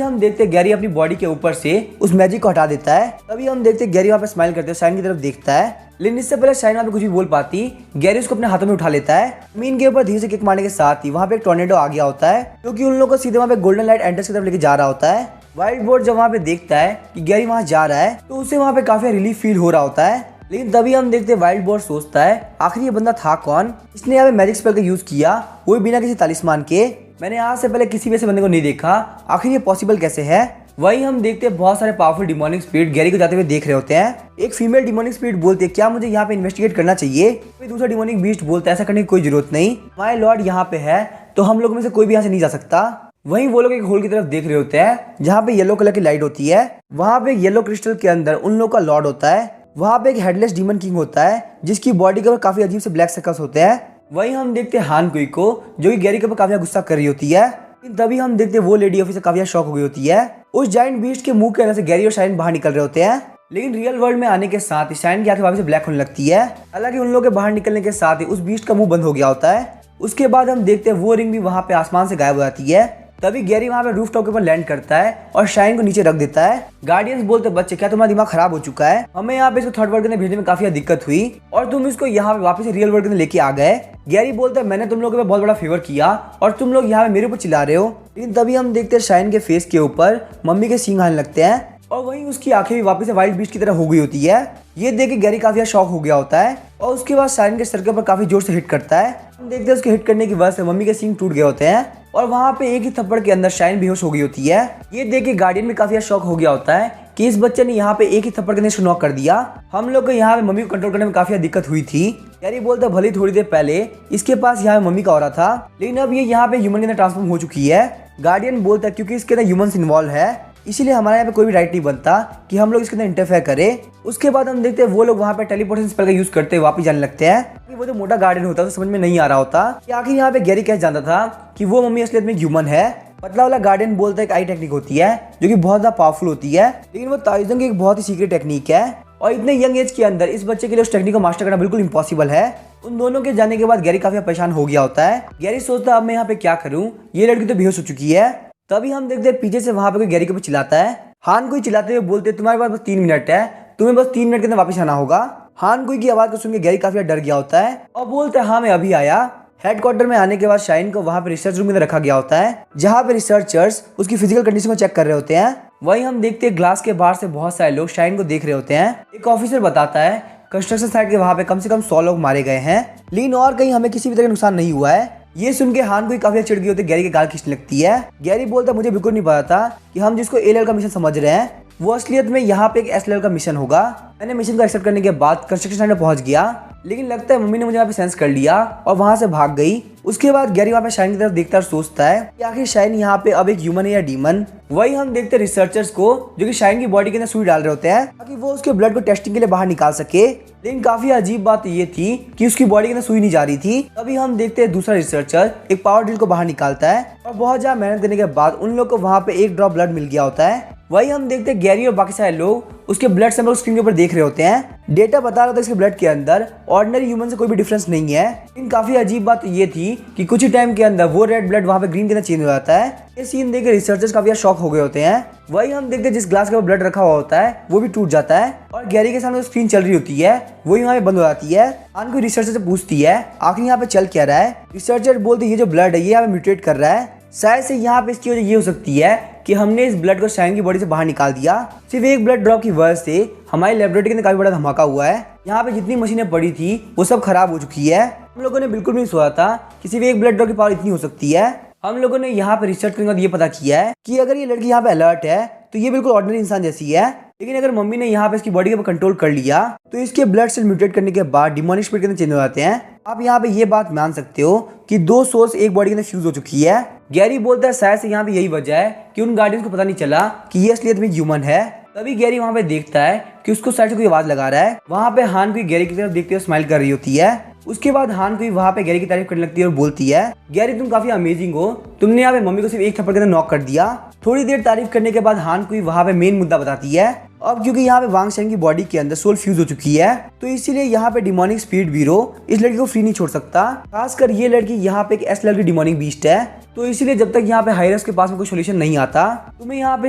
हम देखते गैरी अपनी बॉडी के ऊपर से उस मैजिक को हटा देता है। तभी हम देखते गैरी वहाँ पे स्माइल करते हुए शाइन की तरफ देखता है, लेकिन इससे पहले शाइन वहाँ पे कुछ भी बोल पाती गैरी उसको अपने हाथों में उठा लेता है। जमीन के ऊपर धीरे से किक मारने के साथ ही वहाँ पे एक टॉर्नेडो आ गया होता है जो कि उन लोगों को सीधे वहाँ पे गोल्डन लाइट एंट्रेंस की तरफ लेके जा रहा होता है। वाइल्ड बोर्ड जब वहाँ पे देखता है कि गैरी वहाँ जा रहा है तो उसे वहाँ पे काफी रिलीफ फील हो रहा होता है। लेकिन तभी हम देखते वाइल्ड बोर सोचता है आखिर ये बंदा था कौन, इसने यहाँ पे मैजिक स्पेल का यूज किया, वो भी बिना किसी तालिस्मान के। मैंने आज से पहले किसी भी ऐसे बंदे को नहीं देखा, आखिर ये पॉसिबल कैसे है। वहीं हम देखते हैं बहुत सारे पावरफुल डिमोनिक स्पिरिट गैरी को जाते हुए देख रहे होते हैं। एक फीमेल डिमोनिक स्पिरिट बोलती है क्या मुझे यहाँ पे इन्वेस्टिगेट करना चाहिए। कोई दूसरा डिमोनिक बीस्ट बोलता है ऐसा करने की कोई जरूरत नहीं, माय लॉर्ड यहाँ पे है तो हम लोगों में से कोई भी यहाँ से नहीं जा सकता। वहीं वो लोग एक होल की तरफ देख रहे होते हैं जहाँ पे येलो कलर की लाइट होती है। वहाँ पे येलो क्रिस्टल के अंदर उन लोगों का लॉर्ड होता है। वहाँ पे एक हेडलेस डीमन किंग होता है जिसकी बॉडी के ऊपर काफी अजीब से ब्लैक सर्कल्स होते हैं। वहीं हम देखते हैं हान कुई को जो कि गैरी के ऊपर काफी गुस्सा कर रही होती है। तभी हम देखते हैं वो लेडी ऑफिसर काफी शॉक हो गई होती है। उस जायंट बीस्ट के मुंह के अंदर से गैरी और शाइन बाहर निकल रहे होते हैं। लेकिन रियल वर्ल्ड में आने के साथ ही शाइन की आंखें वापस से ब्लैक होने लगती है। हालांकि उन लोगों के बाहर निकलने के साथ ही उस बीस्ट का मुंह बंद हो गया होता है। उसके बाद हम देखते हैं वो रिंग भी वहाँ पे आसमान से गायब हो जाती है। तभी गैरी वहाँ पे रूफ टॉप के ऊपर लैंड करता है और शाइन को नीचे रख देता है। गार्डियंस बोलते बच्चे क्या तुम्हारा दिमाग खराब हो चुका है, हमें यहाँ पे इसको थर्ड वर्ल्ड के अंदर भेजने में काफी दिक्कत हुई और तुम इसको यहाँ पे वापस रियल वर्ल्ड के अंदर लेके आ गए। गैरी बोलता है मैंने तुम लोगों पे बहुत बड़ा फेवर किया और तुम लोग यहाँ पे मेरे ऊपर चिल्ला रहे हो। लेकिन तभी हम देखते हैं शाइन के फेस के ऊपर मम्मी के सींग आने लगते हैं और वहीं उसकी आंखें भी वापस से वाइल्ड बीस्ट की तरह हो गई होती है। ये देख के गैरी काफी शॉक हो गया होता है और उसके बाद शाइन के सर के ऊपर काफी जोर से हिट करता है। हम देखते हैं उसके हिट करने की वजह से मम्मी के सींग टूट गए होते हैं और वहाँ पे एक ही थप्पड़ के अंदर शाइन बेहोश हो गई होती है। ये देख के गार्डियन भी काफी शॉक हो गया होता है कि इस बच्चे ने यहाँ पे एक ही थप्पड़ के अंदर इसको नॉक कर दिया। हम लोग को यहाँ पे मम्मी को कंट्रोल करने में काफी दिक्कत हुई थी। गैरी बोलता भले थोड़ी देर पहले इसके पास यहाँ पे मम्मी का हो रहा था लेकिन अब ये यहाँ पे ह्यूमन के अंदर ट्रांसफॉर्म हो चुकी है। गार्डियन बोलता है क्योंकि इसके अंदर ह्यूमंस इन्वॉल्व है इसीलिए हमारे यहाँ पे कोई भी राइट नहीं बनता कि हम लोग इसके अंदर इंटरफेयर करें। उसके बाद हम देखते हैं वो लोग वहाँ पे टेलीपोर्टेशन स्पेल का यूज करते हुए वापस जाने लगते हैं। कि वो जो मोटा गार्डियन होता है तो समझ में नहीं आ रहा होता कि आखिर यहाँ पे गैरी कैसे जानता था कि वो मम्मी असलियत में ह्यूमन है। पतला वाला गार्डियन बोलता है एक आई टेक्निक होती है जो कि बहुत ज्यादा पावरफुल होती है लेकिन वो ताइजन की एक बहुत ही सीक्रेट टेक्निक है और इतने यंग एज के अंदर इस बच्चे के लिए उस टेक्निक को मास्टर करना बिल्कुल इम्पॉसिबल है। उन दोनों के जाने के बाद गैरी काफी परेशान हो गया होता है। गैरी सोचता है अब मैं यहाँ पे क्या करूँ, ये लड़की तो बेहोश हो चुकी है। तभी हम देखते हैं पीछे से वहाँ पे कोई गैरी के ऊपर चिल्लाता है। हान कोई चिल्लाते हुए बोलते तुम्हारे पास बस 3 मिनट है, तुम्हें बस 3 मिनट के अंदर वापस आना होगा। हान कोई की आवाज को सुन के गैरी काफी डर गया होता है और बोलता है हाँ मैं अभी आया। हेडक्वार्टर में आने के बाद शाइन को वहाँ पे रिसर्च रूम में रखा गया होता है जहाँ पे रिसर्चर्स उसकी फिजिकल कंडीशन को चेक कर रहे होते हैं। वहीं हम देखते हैं ग्लास के बाहर से बहुत सारे लोग शाइन को देख रहे होते हैं। एक ऑफिसर बताता है कंस्ट्रक्शन साइट के वहाँ पे कम से कम 100 लोग मारे गए हैं लेकिन और कहीं हमें किसी भी तरह का नुकसान नहीं हुआ है। ये सुन के हान को काफी चिढ़ गई होती है, गैरी के गाल खींचने लगती है। गैरी बोलता मुझे बिल्कुल नहीं पता था कि हम जिसको ए लेवल का मिशन समझ रहे हैं वो असलियत में यहाँ पे एक एस लेवल का मिशन होगा। मैंने मिशन को एक्सेप्ट करने के बाद कंस्ट्रक्शन साइट में पहुंच गया लेकिन लगता है मम्मी ने मुझे यहाँ पे सेंस कर लिया और वहां से भाग गई। उसके बाद गैरी वहाँ पे शाइन की तरफ देखता और सोचता है कि आखिर शाइन यहाँ पे अब एक ह्यूमन है या डीमन। वही हम देखते हैं रिसर्चर्स को जो कि शाइन की बॉडी के अंदर सुई डाल रहे होते हैं ताकि वो उसके ब्लड को टेस्टिंग के लिए बाहर निकाल सके। लेकिन काफी अजीब बात ये थी कि उसकी बॉडी के अंदर सुई नहीं जा रही थी। तभी हम देखते हैं दूसरा रिसर्चर एक पावर ड्रिल को बाहर निकालता है और बहुत ज्यादा मेहनत करने के बाद उन लोग को वहाँ पे एक ड्रॉप ब्लड मिल गया होता है। वही हम देखते हैं गैरी और बाकी सारे लोग उसके ब्लड सैंपल स्क्रीन के ऊपर देख रहे होते हैं। डेटा बता रहा था इसके ब्लड के अंदर ऑर्डिनरी ह्यूमन से कोई भी डिफरेंस नहीं है। लेकिन काफी अजीब बात ये थी कि कुछ ही टाइम के अंदर वो रेड ब्लड वहाँ पे ग्रीन के अंदर चेंज हो जाता है। ये सीन देख के रिसर्चर्स काफी शॉक हो गए होते हैं। वही हम देखते हैं जिस ग्लास के ऊपर ब्लड रखा हुआ होता है वो भी टूट जाता है और गैरी के सामने जो स्क्रीन चल रही होती है वही वहाँ पे बंद हो जाती है। आन कोई रिसर्चर से पूछती है आखिर यहाँ पे चल क्या रहा है। रिसर्चर बोलती है ये जो ब्लड है ये यहाँ पे म्यूटेट कर रहा है, शायद से यहाँ पे इसकी वजह ये हो सकती है कि हमने इस ब्लड को शाइन की बॉडी से बाहर निकाल दिया। सिर्फ एक ब्लड ड्रॉप की वजह से हमारी लेबोरेटरी के अंदर काफी बड़ा धमाका हुआ है। यहाँ पे जितनी मशीनें पड़ी थी वो सब खराब हो चुकी है। हम लोगों ने बिल्कुल नहीं सोचा था कि सिर्फ एक ब्लड ड्रॉप की पावर इतनी हो सकती है। हम लोगों ने यहाँ पे रिसर्च करने के बाद ये पता किया है कि अगर ये लड़की यहाँ पे अलर्ट है तो ये बिल्कुल ऑर्डिनरी इंसान जैसी है। लेकिन अगर मम्मी ने यहाँ पे इसकी बॉडी के ऊपर कंट्रोल कर लिया तो इसके ब्लड सेल म्यूटेट करने के बाद डिमोनिक स्पिरिट के अंदर चेंज हो जाते हैं। आप यहाँ पे ये बात मान सकते हो कि 2 सोर्स एक बॉडी के अंदर फ्यूज हो चुकी है। गैरी बोलता है शायद से यहाँ पे यही वजह है कि उन गार्डियंस को पता नहीं चला कि ये असलियत में ह्यूमन है। तभी गैरी वहाँ पे देखता है कि उसको साइड से कोई आवाज लगा रहा है। वहाँ पे हान कोई गैरी की तरफ देखते हुए स्माइल कर रही होती है। उसके बाद हान कोई वहाँ पे गैरी की तारीफ करने लगती है और बोलती है गैरी तुम काफी अमेजिंग हो, तुमने यहाँ पे मम्मी को सिर्फ एक थप्पड़ के अंदर नॉक कर दिया। थोड़ी देर तारीफ करने के बाद हान कोई वहाँ पे मेन मुद्दा बताती है। अब क्योंकि यहाँ पे वांग शेंग की बॉडी के अंदर सोल फ्यूज हो चुकी है तो इसीलिए यहाँ पे डिमोनिक स्पिरिट ब्यूरो इस लड़की को फ्री नहीं छोड़ सकता। खासकर ये लड़की यहाँ पे एक एस लेवल की डिमोनिक बीस्ट है तो इसीलिए जब तक यहाँ पे हाइरस के पास में कोई सोल्यूशन नहीं आता तुम्हें यहाँ पे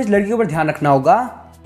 इस लड़की के ऊपर ध्यान रखना होगा।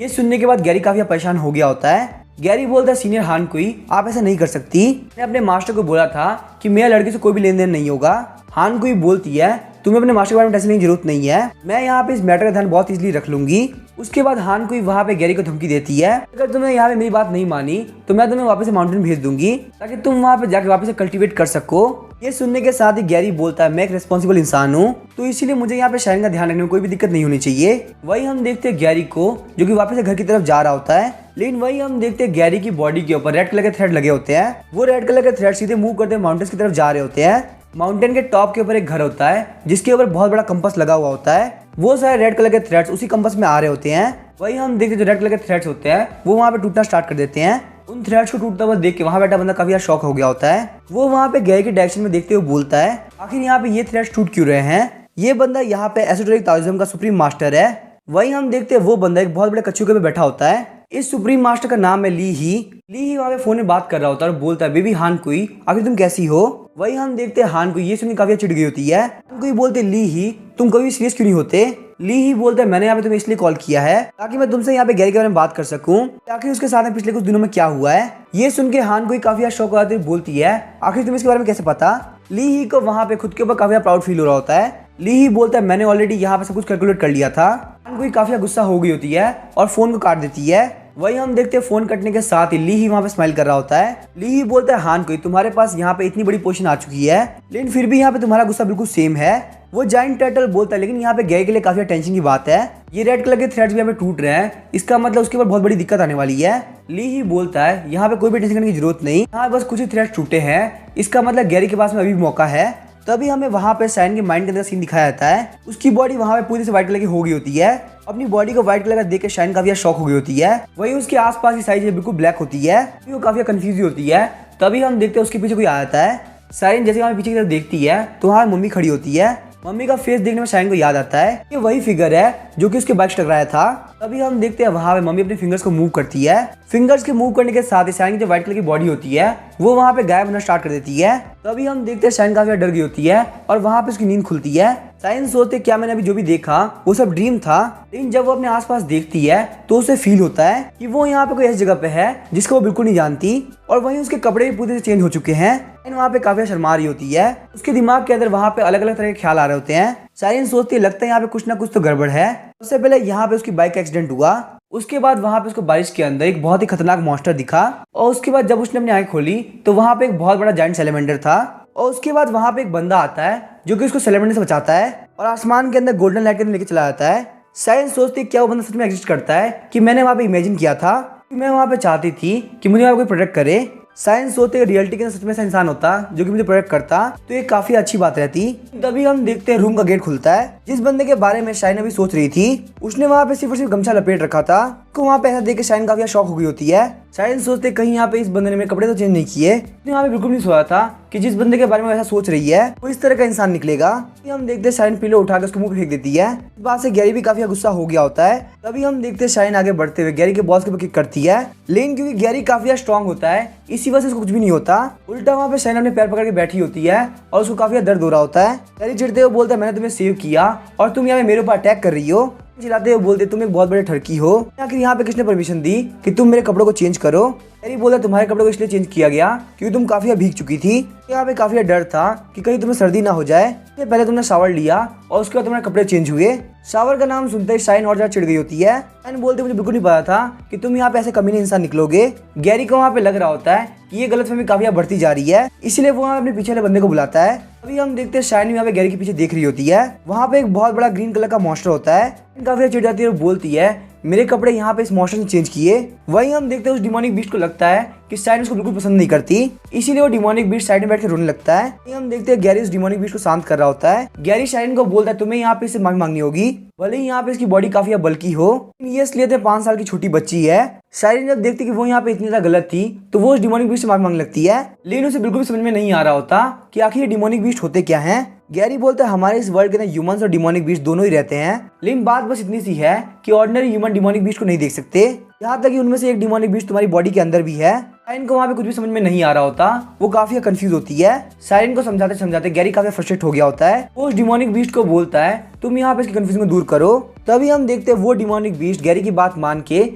ये सुनने के बाद गैरी काफी परेशान हो गया होता है। गैरी बोलता है सीनियर हान कोई आप ऐसा नहीं कर सकती, मैंने अपने मास्टर को बोला था कि मेरा लड़की से कोई भी लेन देन नहीं होगा। हान कोई बोलती है तुम्हें अपने मास्टर के बारे में टेंशन लेने की जरूरत नहीं है, मैं यहाँ पे इस मैटर का ध्यान बहुत इजीली रख लूंगी। उसके बाद हान कोई वहाँ पे गैरी को धमकी देती है, अगर तुमने यहाँ पे मेरी बात नहीं मानी तो मैं तुम्हें वापस से माउंटेन भेज दूंगी ताकि तुम वहाँ पे जाके वापस से कल्टीवेट कर सको। ये सुनने के साथ ही गैरी बोलता है मैं एक रिस्पॉन्सिबल इंसान हूँ, तो इसीलिए मुझे यहाँ पे शाइन का ध्यान रखने में कोई भी दिक्कत नहीं होनी चाहिए। वही हम देखते हैं गैरी को जो कि वापस से घर की तरफ जा रहा होता है, लेकिन वही हम देखते हैं गैरी की बॉडी के ऊपर रेड कलर के थ्रेड लगे होते हैं। वो रेड कलर के थ्रेड सीधे मूव करते माउंटेन्स की तरफ जा रहे होते हैं। माउंटेन के टॉप के ऊपर एक घर होता है जिसके ऊपर बहुत बड़ा कंपास लगा हुआ होता है। वो सारे रेड कलर के थ्रेड्स उसी कंपास में आ रहे होते हैं। वही हम देखते हैं जो रेड कलर के थ्रेड्स होते हैं वो वहाँ पे टूटना स्टार्ट कर देते हैं। उन थ्रेड्स को टूटता हुआ देख के वहाँ बैठा बंदा काफी ज्यादा शॉक हो गया होता है। वो वहाँ पे गैरी के डायरेक्शन में देखते हुए बोलता है आखिर यहाँ पे ये थ्रेड्स टूट क्यों रहे हैं। ये बंदा यहाँ पे एसोटेरिक ताओइज्म का सुप्रीम मास्टर है। वही हम देखते हैं वो बंदा एक बहुत बड़े कछुए पे बैठा होता है। इस सुप्रीम मास्टर का नाम है ली ही वहाँ पे फोन में बात कर रहा होता है और बोलता है बेबी हान कुई आखिर तुम कैसी हो। वही हम देखते हैं हान कुई ये सुनकर काफी चिढ़ गई होती है। हान कुई बोलते ली ही तुम कभी सीरियस क्यों नहीं होते। ली ही बोलता है मैंने यहाँ पे तुम्हें इसलिए कॉल किया है ताकि मैं तुमसे यहाँ पे गैरी के बारे में बात कर सकूं, ताकि उसके साथ में पिछले कुछ दिनों में क्या हुआ है। ये सुन के हान कुई काफी शौक आते हुए बोलती है आखिर तुम्हें इसके बारे में कैसे पता। ली ही को वहाँ पे खुद के ऊपर काफी प्राउड फील हो रहा होता है। ली ही बोलता है मैंने ऑलरेडी यहाँ पे सब कुछ कैलकुलेट कर लिया था। हान कुई काफी गुस्सा हो गई होती है और फोन को काट देती है। वही हम देखते हैं फोन कटने के साथ ही ली ही वहाँ पे स्माइल कर रहा होता है। ली ही बोलता है हान कुई तुम्हारे पास यहाँ पे इतनी बड़ी पोजीशन आ चुकी है लेकिन फिर भी यहाँ पे तुम्हारा गुस्सा बिल्कुल सेम है। वो जाइंट टर्टल बोलता है लेकिन यहाँ पे गैरी के लिए काफी टेंशन की बात है, ये रेड कलर के थ्रेड्स भी यहाँ पे टूट रहे हैं, इसका मतलब उसके ऊपर बहुत बड़ी दिक्कत आने वाली है। ली ही बोलता है यहाँ पे कोई भी टेंशन करने की जरूरत नहीं, यहाँ बस कुछ ही थ्रेड्स टूटे हैं, इसका मतलब गैरी के पास में अभी भी मौका है। तभी हमें वहाँ पे शाइन के माइंड के अंदर सीन दिखाया जाता है। उसकी बॉडी वहाँ पे पूरी से व्हाइट कलर की हो गई होती है। अपनी बॉडी को व्हाइट कलर का देख के शाइन काफी शॉक हो गई होती है। वही उसके आसपास की साइज बिल्कुल ब्लैक होती है, वो काफी कंफ्यूज होती है। तभी हम देखते हैं उसके पीछे कोई आ जाता है। शाइन जैसे हमारे पीछे की तरफ देखती है तो वहाँ मम्मी खड़ी होती है। मम्मी का फेस देखने में शाइन को याद आता है कि वही फिगर है जो कि उसके बाइक से टकराया था। तभी हम देखते हैं वहाँ पे मम्मी अपने फिंगर्स को मूव करती है। फिंगर्स के मूव करने के साथ ही शाइन की जो व्हाइट कलर की बॉडी होती है वो वहाँ पे गायब होना स्टार्ट कर देती है। तभी हम देखते हैं शाइन काफी डर गई होती है और वहाँ पे उसकी नींद खुलती है। शाइन सोचते क्या मैंने अभी जो भी देखा वो सब ड्रीम था, लेकिन जब वो अपने आसपास देखती है तो उसे फील होता है कि वो यहाँ पे कोई ऐसी जगह पे है जिसको वो बिल्कुल नहीं जानती और वहीं उसके कपड़े भी पूरे से चेंज हो चुके हैं। वहाँ पे काफी शर्मा रही होती है। उसके दिमाग के अंदर वहाँ पे अलग अलग तरह के ख्याल आ रहे होते हैं। शाइन सोचती है लगता है यहाँ पे कुछ ना कुछ तो गड़बड़ है। सबसे पहले यहाँ पे उसकी बाइक का एक्सीडेंट हुआ, उसके बाद वहाँ पे उसको बारिश के अंदर एक बहुत ही खतरनाक मॉन्स्टर दिखा और उसके बाद जब उसने अपनी आंखें खोली तो वहाँ पे एक बहुत बड़ा जायंट सैलेमेंडर था और उसके बाद वहाँ पे एक बंदा आता है जो कि उसको सैलेमेंडर से बचाता है और आसमान के अंदर गोल्डन लाइट के अंदर लेके चला जाता है। शाइन सोचती है क्या वो बंदा सच में एग्जिस्ट करता है कि मैंने वहाँ पे इमेजिन किया था कि मैं वहाँ पे चाहती थी कि मुझे वहाँ कोई प्रोटेक्ट करे। साइंस सोचते रियलिटी के सच में ऐसा इंसान होता जो कि मुझे प्रोटेक्ट करता तो ये काफी अच्छी बात रहती। तभी हम देखते हैं रूम का गेट खुलता है। जिस बंदे के बारे में शाइन अभी सोच रही थी उसने वहाँ पे सिर्फ और सिर्फ गमछा लपेट रखा था। उसको वहाँ पे ऐसा देख के शाइन काफी शॉक हो गई होती है। शाइन सोचते कहीं यहाँ पे इस बंदे ने मेरे कपड़े तो चेंज नहीं किए। वहाँ पे बिल्कुल नहीं सोचा था कि जिस बंदे के बारे में ऐसा सोच रही है वो इस तरह का इंसान निकलेगा। हम देखते हैं शाइन पिलो उठा के उसको मुंह फेंक देती है। इस बात से गैरी भी काफी गुस्सा हो गया होता है। तभी हम देखते हैं शाइन आगे बढ़ते हुए गैरी के बॉस के ऊपर किक करती है, लेकिन क्योंकि गैरी काफी स्ट्रांग होता है इसी वजह से उसको कुछ भी नहीं होता। उल्टा वहाँ पे शाइन अपने पैर पकड़ के बैठी होती है और उसको काफी दर्द हो रहा होता है। गैरी चिढ़ते हुए बोलता है मैंने तुम्हें सेव किया और तुम यहाँ मेरे ऊपर अटैक कर रही हो। चिल्लाते हुए बोलते तुम एक बहुत बड़े ठरकी हो, आखिर यहाँ पे किसने परमिशन दी कि तुम मेरे कपड़ों को चेंज करो। गैरी बोला तुम्हारे कपड़ों को इसलिए चेंज किया गया क्योंकि तुम काफी भीग चुकी थी। यहाँ पे काफी डर था कि कहीं तुम्हें सर्दी ना हो जाए, इसलिए पहले तुमने शावर लिया और उसके बाद तुम्हारे कपड़े चेंज हुए। शावर का नाम सुनते ही शाइन और ज्यादा चिढ़ गई होती है। शाइन बोलते मुझे बिल्कुल नहीं पता था कि तुम यहाँ पे ऐसे कमीने इंसान निकलोगे। गैरी को वहाँ पे लग रहा होता है कि ये गलतफहमी काफी बढ़ती जा रही है, इसलिए वो अपने पीछे वाले बंदे को बुलाता है। अभी हम देखते हैं शाइन यहाँ पे गैरी के पीछे देख रही होती है। वहाँ पे एक बहुत बड़ा ग्रीन कलर का मॉन्स्टर होता है। काफी चिढ़ जाती है और बोलती है मेरे कपड़े यहाँ पे इस मॉन्स्टर ने चेंज किए। वहीं हम देखते हैं उस डिमोनिक बीस्ट को लगता है कि शाइन उसको बिल्कुल पसंद नहीं करती, इसीलिए वो डिमोनिक बीस्ट साइड में बैठ के रोने लगता है। हम देखते हैं गैरी उस डिमोनिक बीस्ट को शांत कर रहा होता है। गैरी शाइन को बोलता है तुम्हें यहाँ पे इससे माफी मांगनी होगी, भले ही यहाँ पे इसकी बॉडी काफी बल्कि हो, ये इसलिए 5 साल की छोटी बच्ची है। शाइन जब देखती कि वो यहाँ पे इतनी ज्यादा गलत थी तो वो उस डिमोनिक बीस्ट से माफी मांगने लगती है, लेकिन उसे बिल्कुल भी समझ में नहीं आ रहा होता कि आखिर ये डिमोनिक बीस्ट होते क्या हैं। गैरी बोलता है हमारे इस वर्ल्ड के अंदर ह्यूमंस और डिमोनिक बीस्ट दोनों ही रहते हैं, लेकिन बात बस इतनी सी है कि ऑर्डिनरी ह्यूमन डिमोनिक बीस्ट को नहीं देख सकते, यहाँ तक कि उनमें से एक डिमोनिक बीस्ट तुम्हारी बॉडी के अंदर भी है। सायरन को वहाँ पे कुछ भी समझ में नहीं आ रहा होता, वो काफी कंफ्यूज होती है। सायरन को समझाते समझाते गैरी काफी फ्रस्ट्रेट हो गया होता है। वो उस डिमोनिक बीस्ट को बोलता है तुम यहाँ पे इसकी कंफ्यूजन को दूर करो। तभी हम देखते हैं वो डिमोनिक बीस्ट गैरी की बात मान के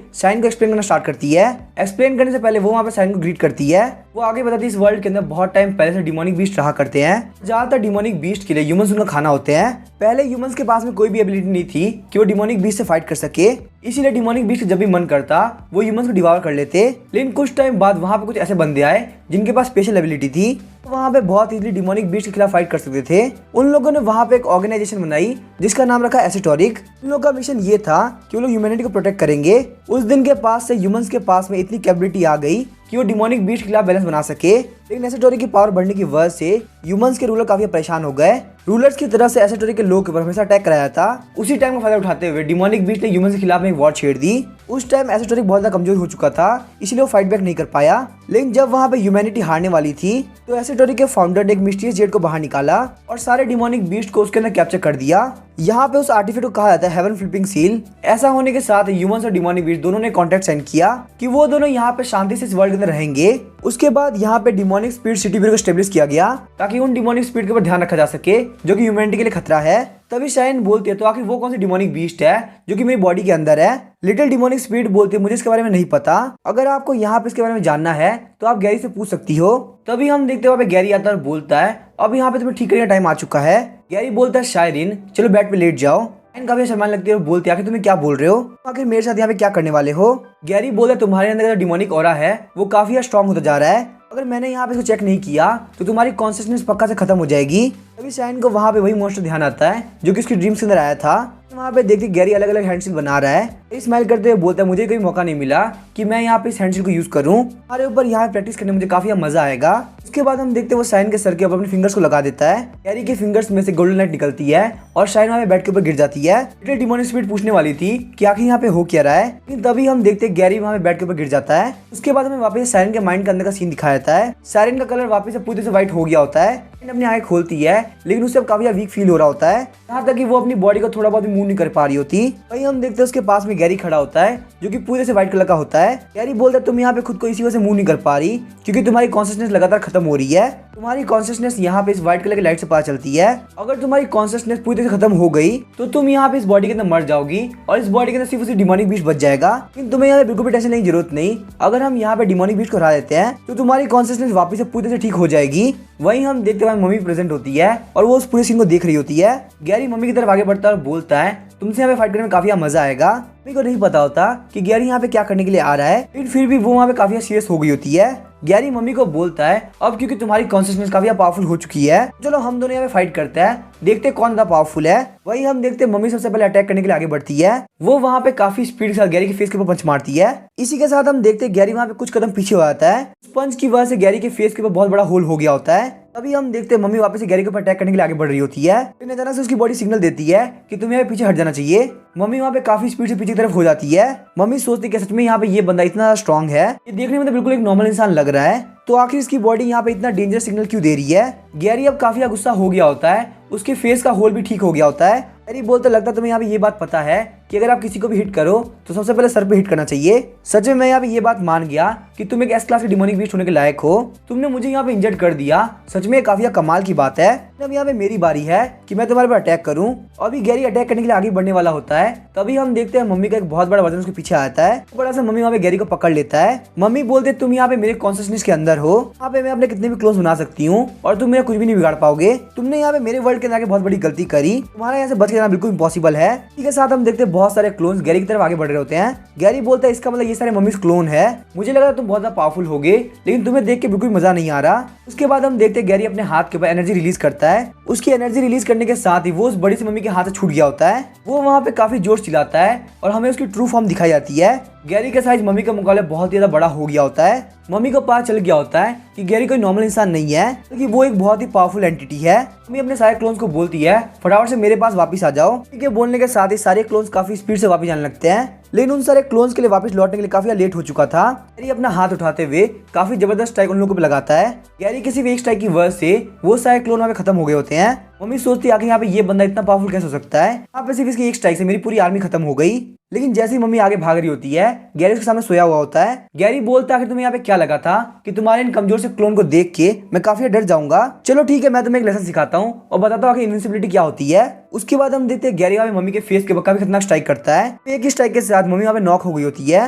सायरन को एक्सप्लेन करना स्टार्ट करती है। एक्सप्लेन करने से पहले वो वहाँ पे सायरन को ग्रीट करती है। वो आगे बताती है इस वर्ल्ड के अंदर बहुत टाइम पहले से डिमोनिक बीस्ट रहा करते हैं। ज्यादातर डिमोनिक बीस्ट के लिए ह्यूमंस उनका खाना होते हैं। पहले ह्यूमंस के पास में कोई भी एबिलिटी नहीं थी कि वो डिमोनिक बीस्ट से फाइट कर सके, इसीलिए डिमोनिक बीस्ट जब भी मन करता वो ह्यूमंस को डिवार कर लेते। लेकिन कुछ टाइम बाद वहाँ पे कुछ ऐसे बंदे आए जिनके पास स्पेशल एबिलिटी थी, वहाँ पे बहुत इजीली डिमोनिक बीस्ट के खिलाफ फाइट कर सकते थे। उन लोगों ने वहाँ पे एक ऑर्गेनाइजेशन बनाई जिसका नाम रखा एसेटोरिक। उन लोगों का मिशन ये था कि वो लोग ह्यूमैनिटी को प्रोटेक्ट करेंगे। उस दिन के पास से ह्यूमंस के पास में इतनी कैपेबिलिटी आ गई कि वो डिमोनिक बीस्ट के खिलाफ बैलेंस बना सके। लेकिन एसेटोरिक की पावर बढ़ने की वजह से ह्यूमंस के रूलर काफी परेशान हो गए। रूलर्स की तरफ से एसेटोरिक के लोगों के ऊपर हमेशा अटैक कराया था। उसी टाइम का फायदा उठाते हुए डिमोनिक बीस्ट ने ह्यूमंस के खिलाफ में एक वॉर छेड़ दी। उस टाइम एसेटोरिक बहुत ज्यादा कमजोर हो चुका था, इसलिए वो फाइट बैक नहीं कर पाया। लेकिन जब वहाँ पे ह्यूमैनिटी हारने वाली थी तो एसेटोरिक के फाउंडर ने एक मिस्टीरियस जेट को बाहर निकाला और सारे डिमोनिक बीस्ट को उसके अंदर कैप्चर कर दिया। यहाँ पे उस आर्टिफैक्ट को कहा जाता है हेवन फ्लिपिंग सील। ऐसा होने के साथ ह्यूमंस और डिमोनिक बीस्ट दोनों ने कॉन्ट्रैक्ट साइन किया कि वो दोनों यहाँ पे शांति से इस वर्ल्ड के अंदर रहेंगे। उसके बाद यहाँ पे डिमोनिक स्पीड सिटी को एस्टेब्लिश किया गया ताकि उन डिमोनिक स्पीड के ऊपर ध्यान रखा जा सके जो कि ह्यूमैनिटी के लिए खतरा है। तभी शायन बोलती है तो आखिर वो कौन सी डिमोनिक बीस्ट है जो कि मेरी बॉडी के अंदर है। लिटिल डिमोनिक स्पीड बोलती है मुझे इसके बारे में नहीं पता, अगर आपको यहाँ पे इसके बारे में जानना है तो आप गैरी से पूछ सकती हो। तभी हम देखते हैं वहाँ पे गैरी आता है और बोलता है अब यहाँ पे तुम्हें ठीक करने का टाइम आ चुका है। गैरी बोलता है शायरिन चलो बेड पे लेट जाओ। शायरिन काफी शर्माने लगती है और बोलती है आखिर तुम्हें क्या बोल रहे हो, आखिर मेरे साथ यहाँ पे क्या करने वाले हो। गैरी बोलता है तुम्हारे अंदर जो डिमोनिक ऑरा है वो काफी स्ट्रॉन्ग होता जा रहा है, अगर मैंने यहाँ पे इसको चेक नहीं किया तो तुम्हारी कॉन्सियसनेस पक्का से खत्म हो जाएगी। तभी शायन को वहाँ पे वही मॉन्स्टर ध्यान आता है जो कि उसकी ड्रीम्स के अंदर आया था। वहाँ पे देखते गैरी अलग अलग हैंडसिल बना रहा है। स्माइल करते हुए बोलता है मुझे कोई मौका नहीं मिला कि मैं यहाँ पे इस हैंडसिल को यूज करूँ, हमारे ऊपर यहाँ प्रैक्टिस करने में मुझे काफी मजा आएगा। उसके बाद हम देखते हैं वो शायन के सर के ऊपर अपने फिंगर्स को लगा देता है। गैरी के फिंगर्स में से गोल्डन लाइट निकलती है और शायन वहाँ पे बेड के ऊपर गिर जाती है। लिटिल डिमोनिक स्पीड पूछने वाली थी कि आखिर यहाँ पे हो क्या रहा है, लेकिन तभी हम देखते हैं गैरी वहाँ पे बेड के ऊपर गिर जाता है। उसके बाद हमें वापस शायन के माइंड के अंदर का सीन दिखाया जाता है। शायन का कलर वापस से पूरी से व्हाइट हो गया होता है। अपनी आंखें खोलती है लेकिन उसे अब काफी वीक फील हो रहा होता है, यहाँ तक कि वो अपनी बॉडी को थोड़ा बहुत भी मूव नहीं कर पा रही होती। वहीं हम देखते हैं उसके पास में गैरी खड़ा होता है जो कि पूरे से व्हाइट कलर का होता है। गैरी बोलता है तुम यहाँ पे खुद को इसी वजह से मूव नहीं कर पा रही क्योंकि तुम्हारी कॉन्शियसनेस लगातार खत्म हो रही है। तुम्हारी कॉन्शियसनेस यहाँ पे इस व्हाइट कलर की लाइट से पता चलती है। अगर तुम्हारी कॉन्शियसनेस पूरी तरह से खत्म हो गई तो तुम यहाँ पे इस बॉडी के अंदर मर जाओगी और इस बॉडी के अंदर सिर्फ उसी डिमोनिक बीस्ट बच जाएगा। लेकिन तुम्हें यहाँ पे बिल्कुल भी टेंशन लेने की जरूरत नहीं, अगर हम यहाँ पे डिमोनिक बीस्ट को हरा देते हैं तो तुम्हारी कॉन्शियसनेस वापस से पूरी तरह से ठीक हो जाएगी। वहीं हम देखते हैं मम्मी प्रेजेंट होती है और वो उस पूरे सीन को देख रही होती है। गैरी मम्मी की तरफ आगे बढ़ता है और बोलता है तुमसे यहाँ पे फाइट करने में काफी मजा आएगा। मम्मी को नहीं पता होता कि गैरी यहाँ पे क्या करने के लिए आ रहा है, लेकिन फिर भी वो वहाँ पे काफी सीरियस हो गई होती है। गैरी मम्मी को बोलता है अब क्योंकि तुम्हारी कॉन्शियसनेस काफी पावरफुल हो चुकी है, चलो हम दोनों यहाँ पे फाइट करते हैं, देखते हैं कौन ज्यादा पावरफुल है। वही हम देखते हैं मम्मी सबसे पहले अटैक करने के लिए आगे बढ़ती है। वो वहाँ पे काफी स्पीड के साथ गैरी के फेस के ऊपर पंच मारती है। इसी के साथ हम देखते हैं गैरी वहाँ पे कुछ कदम पीछे हो जाता है। पंच की वजह से गैरी के फेस के ऊपर बहुत बड़ा होल हो गया होता है। तभी हम देखते हैं मम्मी वापस से गैरी के ऊपर अटैक करने के लिए आगे बढ़ रही होती है। लेकिन अचानक से उसकी बॉडी सिग्नल देती है कि तुम्हें यहाँ पे पीछे हट जाना चाहिए। मम्मी वहाँ पे काफी स्पीड से पीछे की तरफ हो जाती है। मम्मी सोचती है कि सच में यहाँ पे ये बंदा इतना स्ट्रॉन्ग है, ये देखने में तो बिल्कुल एक नॉर्मल इंसान लग रहा है, तो आखिर इसकी बॉडी यहाँ पे इतना डेंजर सिग्नल क्यों दे रही है। गैरी अब काफी गुस्सा हो गया होता है, उसके फेस का होल भी ठीक हो गया होता है। गैरी बोलता लगता तुम्हें यहाँ पे ये बात पता है कि अगर आप किसी को भी हिट करो तो सबसे पहले सर पे हिट करना चाहिए। सच में मैं यहाँ पे ये बात मान गया कि तुम एक एस क्लास के डिमोनिक बीस्ट होने के लायक हो, तुमने मुझे यहाँ पे इंजर्ड कर दिया, सच में काफी कमाल की बात है। अब यहाँ पे मेरी बारी है कि मैं तुम्हारे पर अटैक करूं। अभी गैरी अटैक करने के लिए आगे बढ़ने वाला होता है। तभी हम देखते हैं मम्मी का एक बहुत बड़ा वजन उसके पीछे आता है। बड़ा सा मम्मी वहाँ पे गैरी को पकड़ लेता है। मम्मी बोलते तुम यहाँ पे मेरे कॉन्शियसनेस के अंदर हो, यहाँ पे मैं अपने कितने भी क्लोन बना सकती हूँ और तुम मेरा कुछ भी नहीं बिगाड़ पाओगे। तुमने यहाँ पे मेरे वर्ल्ड के अंदर बहुत बड़ी गलती करी, तुम्हारा यहाँ से बच के जाना बिल्कुल इम्पॉसिबल है। इसी के साथ हम देखते हैं बहुत सारे क्लोन्स गैरी की तरफ आगे बढ़ रहे होते हैं। गैरी बोलता है इसका मतलब ये सारे मम्मी क्लोन है, मुझे लगा तुम बहुत ज्यादा पावरफुल होगे, लेकिन तुम्हें देख के बिल्कुल मजा नहीं आ रहा। उसके बाद हम देखते हैं गैरी अपने हाथ के ऊपर एनर्जी रिलीज करता है। उसकी एनर्जी रिलीज करने के साथ ही वो उस बड़ी सी मम्मी के हाथ से छूट गया होता है। वो वहाँ पे काफी जोर चिल्लाता है और हमें उसकी ट्रू फॉर्म दिखाई जाती है। गैरी का साइज मम्मी के मुकाबले बहुत ही ज्यादा बड़ा हो गया होता है। मम्मी को पता चल गया होता है कि गैरी कोई नॉर्मल इंसान नहीं है, क्योंकि वो एक बहुत ही पावरफुल एंटिटी है। मम्मी अपने सारे क्लोन्स को बोलती है फटाफट से मेरे पास वापस आ जाओ। ठीक है, बोलने के साथ ही सारे क्लोन्स काफी स्पीड से वापस जाने लगते हैं, लेकिन उन सारे क्लोन्स के लिए वापस लौटने के लिए काफी लेट हो चुका था। गैरी अपना हाथ उठाते हुए काफी जबरदस्त स्ट्राइक उन लोगों पे लगाता है। गैरी किसी भी एक स्ट्राइक की वजह से वो सारे क्लोन वहाँ पे खत्म हो गए होते हैं। मम्मी सोचती है कि यहाँ पे ये बंदा इतना पावरफुल कैसे हो सकता है, यहाँ पे सिर्फ इसकी एक स्ट्राइक से मेरी पूरी आर्मी खत्म हो गई। लेकिन जैसे ही मम्मी आगे भाग रही होती है, गैरी उसके सामने सोया हुआ होता है। गैरी बोलता है कि तुम्हें यहाँ पे क्या लगा था कि तुम्हारे इन कमजोर से क्लोन को देख के मैं काफी डर जाऊंगा। चलो ठीक है, मैं तुम्हें एक लेसन सिखाता हूँ और बताता हूँ कि इनविंसिबिलिटी क्या होती है। उसके बाद हम देखते हैं गैरी वहाँ पे मम्मी के फेस के ऊपर काफी खतरनाक स्ट्राइक करता है। एक ही स्ट्राइक के साथ मम्मी वहाँ पे नॉक हो गई होती है।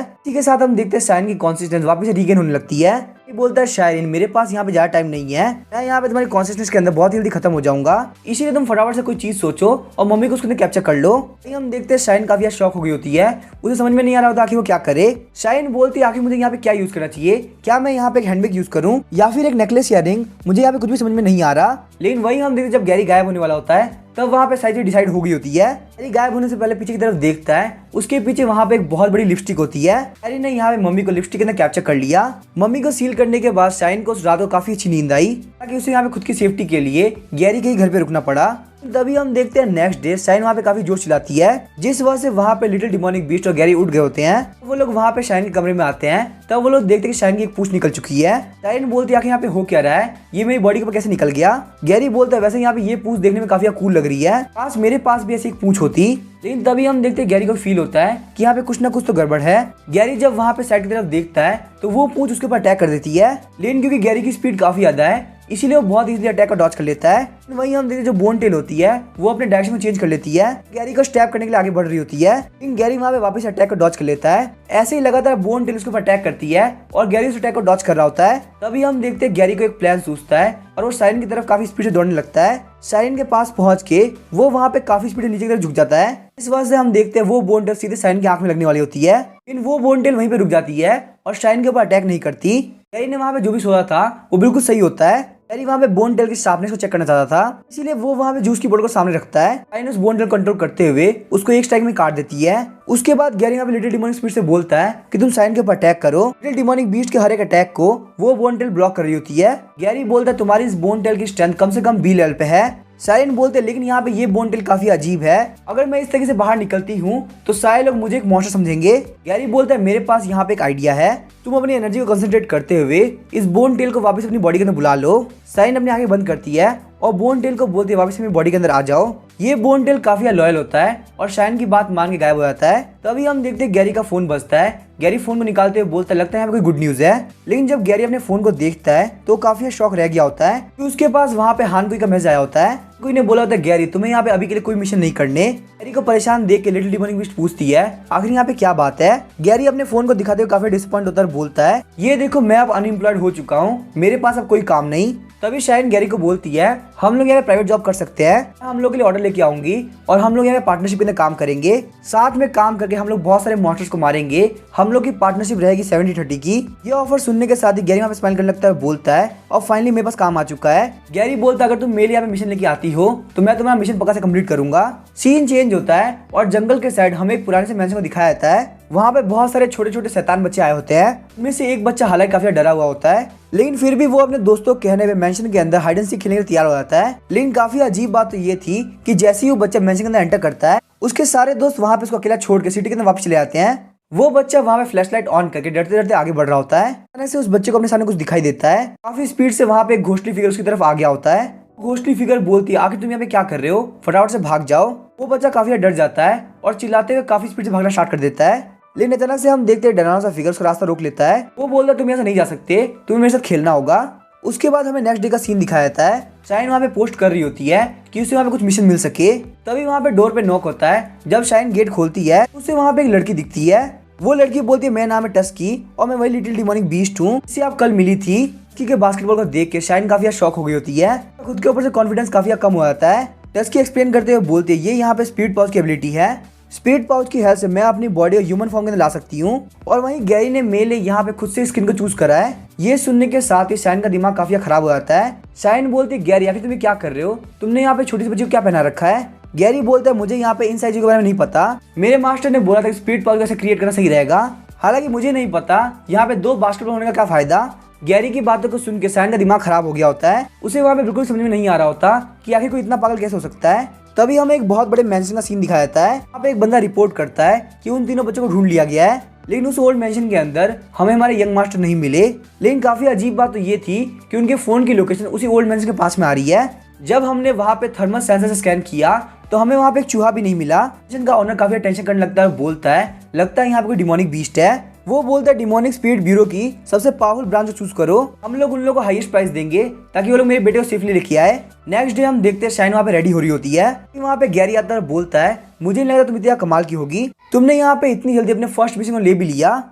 इसी के साथ हम देखते हैं शाइन की कॉन्सिस्टेंस वापस से रीगेन होने लगती है। ये बोलता है शायरीन, मेरे पास यहाँ पे ज्यादा टाइम नहीं है, मैं यहाँ पे तुम्हारी कॉन्सिस्टेंस के अंदर बहुत जल्दी खत्म हो जाऊंगा, इसीलिए तुम फटाफट से कोई चीज सोचो और मम्मी को उसके अंदर कैप्चर कर लो। हम देखते हैं शाइन काफी शॉक हो गई होती है, उसे समझ में नहीं आ रहा होता आखिर वो क्या करे। शाइन बोलती है आखिर मुझे यहाँ पे क्या यूज करना चाहिए, क्या मैं यहाँ पे एक हैंडबैग यूज करूँ या फिर एक नेकलेस या रिंग, मुझे यहाँ पे कुछ भी समझ में नहीं आ रहा। लेकिन वही हम देखते जब गैरी गायब होने वाला होता है तब वहाँ पे सारी डिसाइड हो गई होती है। गैरी गायब होने से पहले पीछे की तरफ देखता है, उसके पीछे वहाँ पे एक बहुत बड़ी लिपस्टिक होती है। गैरी ने यहाँ पे मम्मी को लिपस्टिक के अंदर कैप्चर कर लिया। मम्मी को सील करने के बाद शाइन को उस रात को काफी अच्छी नींद आई, ताकि उसे यहाँ पे खुद की सेफ्टी के लिए गैरी के ही घर पे रुकना पड़ा। तभी हम देखते हैं नेक्स्ट डे शाइन वहाँ पे काफी जोर चिल्लाती है, जिस वजह से वहाँ पे लिटिल डिमोनिक बीस्ट और गैरी उठ गए होते हैं। वो लोग वहाँ पे शाइन के कमरे में आते हैं, तब वो लोग देखते हैं कि शाइन की एक पूंछ निकल चुकी है। शाइन बोलती है कि यहाँ पे हो क्या रहा है, ये मेरी बॉडी के ऊपर कैसे निकल गया। गैरी बोलता है वैसे यहाँ पे ये पूंछ देखने में काफी कूल लग रही है, काश मेरे पास भी ऐसी एक पूंछ होती। लेकिन तभी हम देखते हैं गैरी को फील होता है कि यहाँ पे कुछ ना कुछ तो गड़बड़ है। गैरी जब वहाँ पे साइड की तरफ देखता है तो वो पूंछ उसके ऊपर अटैक कर देती है, लेकिन क्योंकि गैरी की स्पीड काफी ज्यादा है इसीलिए वो बहुत इजीली अटैक का डॉज कर लेता है। वहीं हम देखते हैं जो बोन टेल होती है वो अपने डायरेक्शन में चेंज कर लेती है, गैरी को स्टैप करने के लिए आगे बढ़ रही होती है, लेकिन गैरी वहाँ पे वापस अटैक का डॉज कर लेता है। ऐसे ही लगातार बोन टेल उसके ऊपर अटैक करती है और गैरी उस अटैक को डॉज कर रहा होता है। तभी हम देखते हैं गैरी को एक प्लान सूझता है और वो शाइन की तरफ काफी स्पीड से दौड़ने लगता है। शाइन के पास पहुंच के वो वहाँ पे काफी स्पीड से नीचे की तरफ झुक जाता है। इस वजह से हम देखते हैं वो बोन टेल सीधे शाइन की आंख में लगने वाली होती है, लेकिन वो बोन टेल वहीं पे रुक जाती है और शाइन के ऊपर अटैक नहीं करती। गैरी ने वहाँ पे जो भी सोचा था वो बिल्कुल सही होता है। गैरी वहाँ पे बोन टेल की शार्पनेस को चेक करना चाहता था, इसीलिए वो वहाँ पे जूस की बोतल को सामने रखता है। शाइन उस बोन टेल को कंट्रोल करते हुए उसको एक स्ट्राइक में काट देती है। उसके बाद गैरी वहाँ पे लिटिल डिमोनिक बीस्ट से बोलता है कि तुम शाइन के ऊपर अटैक करो। लिटिल डिमोनिक बीस्ट के हर एक अटैक को वो बोन टेल ब्लॉक कर रही होती है। गैरी बोलता है तुम्हारी इस बोन टेल की स्ट्रेंथ कम से कम बी लेवल पे है। शाइन बोलते हैं लेकिन यहाँ पे ये बोन टेल काफी अजीब है, अगर मैं इस तरीके से बाहर निकलती हूँ तो सारे लोग मुझे एक मॉन्स्टर समझेंगे। गैरी बोलता है मेरे पास यहाँ पे एक आइडिया है, तुम अपनी एनर्जी को कंसंट्रेट करते हुए इस बोन टेल को वापस अपनी बॉडी के अंदर बुला लो। शाइन अपनी आंखें बंद करती है और बोन टेल को बोलती है वापस अपनी बॉडी के अंदर आ जाओ। ये बोन टेल काफी लॉयल होता है और शाइन की बात मान के गायब हो जाता है। तभी हम देखते हैं गैरी का फोन बजता है। गैरी फोन को निकालते हुए बोलता है लगता है यहाँ पे कोई गुड न्यूज है, लेकिन जब गैरी अपने फोन को देखता है तो काफी शॉक रह गया होता है कि उसके पास वहाँ पे हानकुई का मैसेज आया होता है। कोई ने बोला होता है गैरी तुम्हें यहाँ पे अभी के लिए कोई मिशन नहीं करने। गैरी को परेशान देख के लिटिल डिमोनिक बीस्ट पूछती है आखिर यहाँ पे क्या बात है। गैरी अपने फोन को दिखाते हुए काफी डिसअपॉइंट होता है, बोलता है ये देखो मैं अब अनएम्प्लॉयड हो चुका हूँ, मेरे पास अब कोई काम नहीं। तभी शाइन गैरी को बोलती है हम लोग यहाँ पे प्राइवेट जॉब कर सकते हैं, हम लोग के लिए ऑर्डर लेके आऊंगी और हम लोग यहाँ पे पार्टनरशिप के अंदर काम करेंगे, साथ में काम करके हम लोग बहुत सारे मॉन्स्टर्स को मारेंगे, हम लोग की पार्टनरशिप रहेगी 70-30 की। ये ऑफर सुनने के साथ ही गैरी वहाँ पे स्माइल करने लगता है, बोलता है और फाइनली मेरे पास काम आ चुका है। गैरी बोलता है अगर तुम मेरे यहाँ पे मिशन लेके आती हो तो मैं तुम्हारा मिशन पक्का से कंप्लीट करूंगा। सीन चेंज होता है और जंगल के साइड हमें एक पुराने से मैंशन को दिखाया जाता है। वहाँ पे बहुत सारे छोटे छोटे शैतान बच्चे आए होते हैं, उनमें से एक बच्चा हालांकि काफी डरा हुआ होता है, लेकिन फिर भी वो अपने दोस्तों के कहने पे मेंशन के अंदर हाइड एंड सीक खेलने के लिए तैयार हो जाता है। लेकिन काफी अजीब बात तो ये थी कि जैसे ही वो बच्चा मेंशन के अंदर एंटर करता है उसके सारे दोस्त वहाँ पे उसको अकेला छोड़ के सिटी के अंदर वापस चले जाते हैं। वो बच्चा वहाँ पे फ्लैश लाइट ऑन करके डरते डरते आगे बढ़ रहा होता है। अचानक से उस बच्चे को अपने सामने कुछ दिखाई देता है, काफी स्पीड से वहाँ पे एक घोस्टली फिगर उसकी तरफ आ गया होता है। घोस्टली फिगर बोलती है आखिर तुम यहाँ पे क्या कर रहे हो, फटाफट से भाग जाओ। वो बच्चा काफी डर जाता है और चिल्लाते हुए काफी स्पीड से भागना स्टार्ट कर देता है, लेकिन अचानक से हम देखते हैं डरावना सा फिगर उसका रास्ता रोक लेता है। वो बोलता है तुम यहाँ से नहीं जा सकते, तुम्हें मेरे साथ खेलना होगा। उसके बाद हमें नेक्स्ट डे का सीन दिखाया जाता है। शाइन वहाँ पे पोस्ट कर रही होती है कि उसे वहाँ पे कुछ मिशन मिल सके। तभी वहाँ पे डोर पे नॉक होता है। जब शाइन गेट खोलती है उसे वहाँ पे एक लड़की दिखती है। वो लड़की बोलती है मेरा नाम है टस्की और मैं वही लिटिल डिमोनिक बीस्ट हूँ जिससे आप कल मिली थी। टस्की के बास्केटबॉल को देख के शाइन काफी शॉक हो गई होती है, खुद के ऊपर से कॉन्फिडेंस काफी कम हो जाता है। टस्की एक्सप्लेन करते हुए बोलती है ये यहाँ पे स्पीड पाउच की एबिलिटी है, स्पीड पाउच की हेल्प से मैं अपनी बॉडी और ह्यूमन फॉर्म के अंदर ला सकती हूँ। और वहीं गैरी ने मेरे लिए यहाँ पे खुद से स्किन को चूज करा है। ये सुनने के साथ ही शाइन का दिमाग काफी खराब हो जाता है। शाइन बोलती है गैरी आखिर तुम्हें क्या कर रहे हो, तुमने यहाँ पे छोटी सी बच्ची को क्या पहना रखा है। गैरी बोलता है मुझे यहाँ पे इन सारी चीजों के बारे में नहीं पता, मेरे मास्टर ने बोला था कि स्पीड पाउच कैसे क्रिएट करना सही रहेगा, हालांकि मुझे नहीं पता यहाँ पे 2 बास्केटबॉल होने का क्या फायदा। गैरी की बातों को सुन के शाइन का दिमाग खराब हो गया होता है, उसे वहाँ पे बिल्कुल समझ में नहीं आ रहा होता कि आखिर कोई इतना पागल कैसे हो सकता है। तभी हमें एक बहुत बड़े मैंशन का सीन दिखाया जाता है। वहाँ पे एक बंदा रिपोर्ट करता है कि उन तीनों बच्चों को ढूंढ लिया गया है, लेकिन उस ओल्ड मैंशन के अंदर हमें हमारे यंग मास्टर नहीं मिले। लेकिन काफी अजीब बात तो ये थी कि उनके फोन की लोकेशन उसी ओल्ड मैंशन के पास में आ रही है। जब हमने वहाँ पे थर्मल सेंसर से स्कैन किया तो हमें वहाँ पे एक चूहा भी नहीं मिला। जिनका ओनर काफी टेंशन करने लगता है और बोलता है लगता है यहाँ पे कोई डिमोनिक बीस्ट है। वो बोलता है डिमोनिक स्पिरिट ब्यूरो की सबसे पावरफुल ब्रांच चूज करो, हम लोग उन लोगों को हाईएस्ट प्राइस देंगे ताकि वो लोग मेरे बेटे को सेफली लेके आए। नेक्स्ट डे हम देखते हैं शाइन वहाँ पे रेडी हो रही होती है। वहाँ पे गैरी आता है और बोलता है मुझे नहीं लग रहा तुम इतना कमाल की होगी, तुमने यहाँ पे इतनी जल्दी अपने फर्स्ट मिशन को ले भी लिया।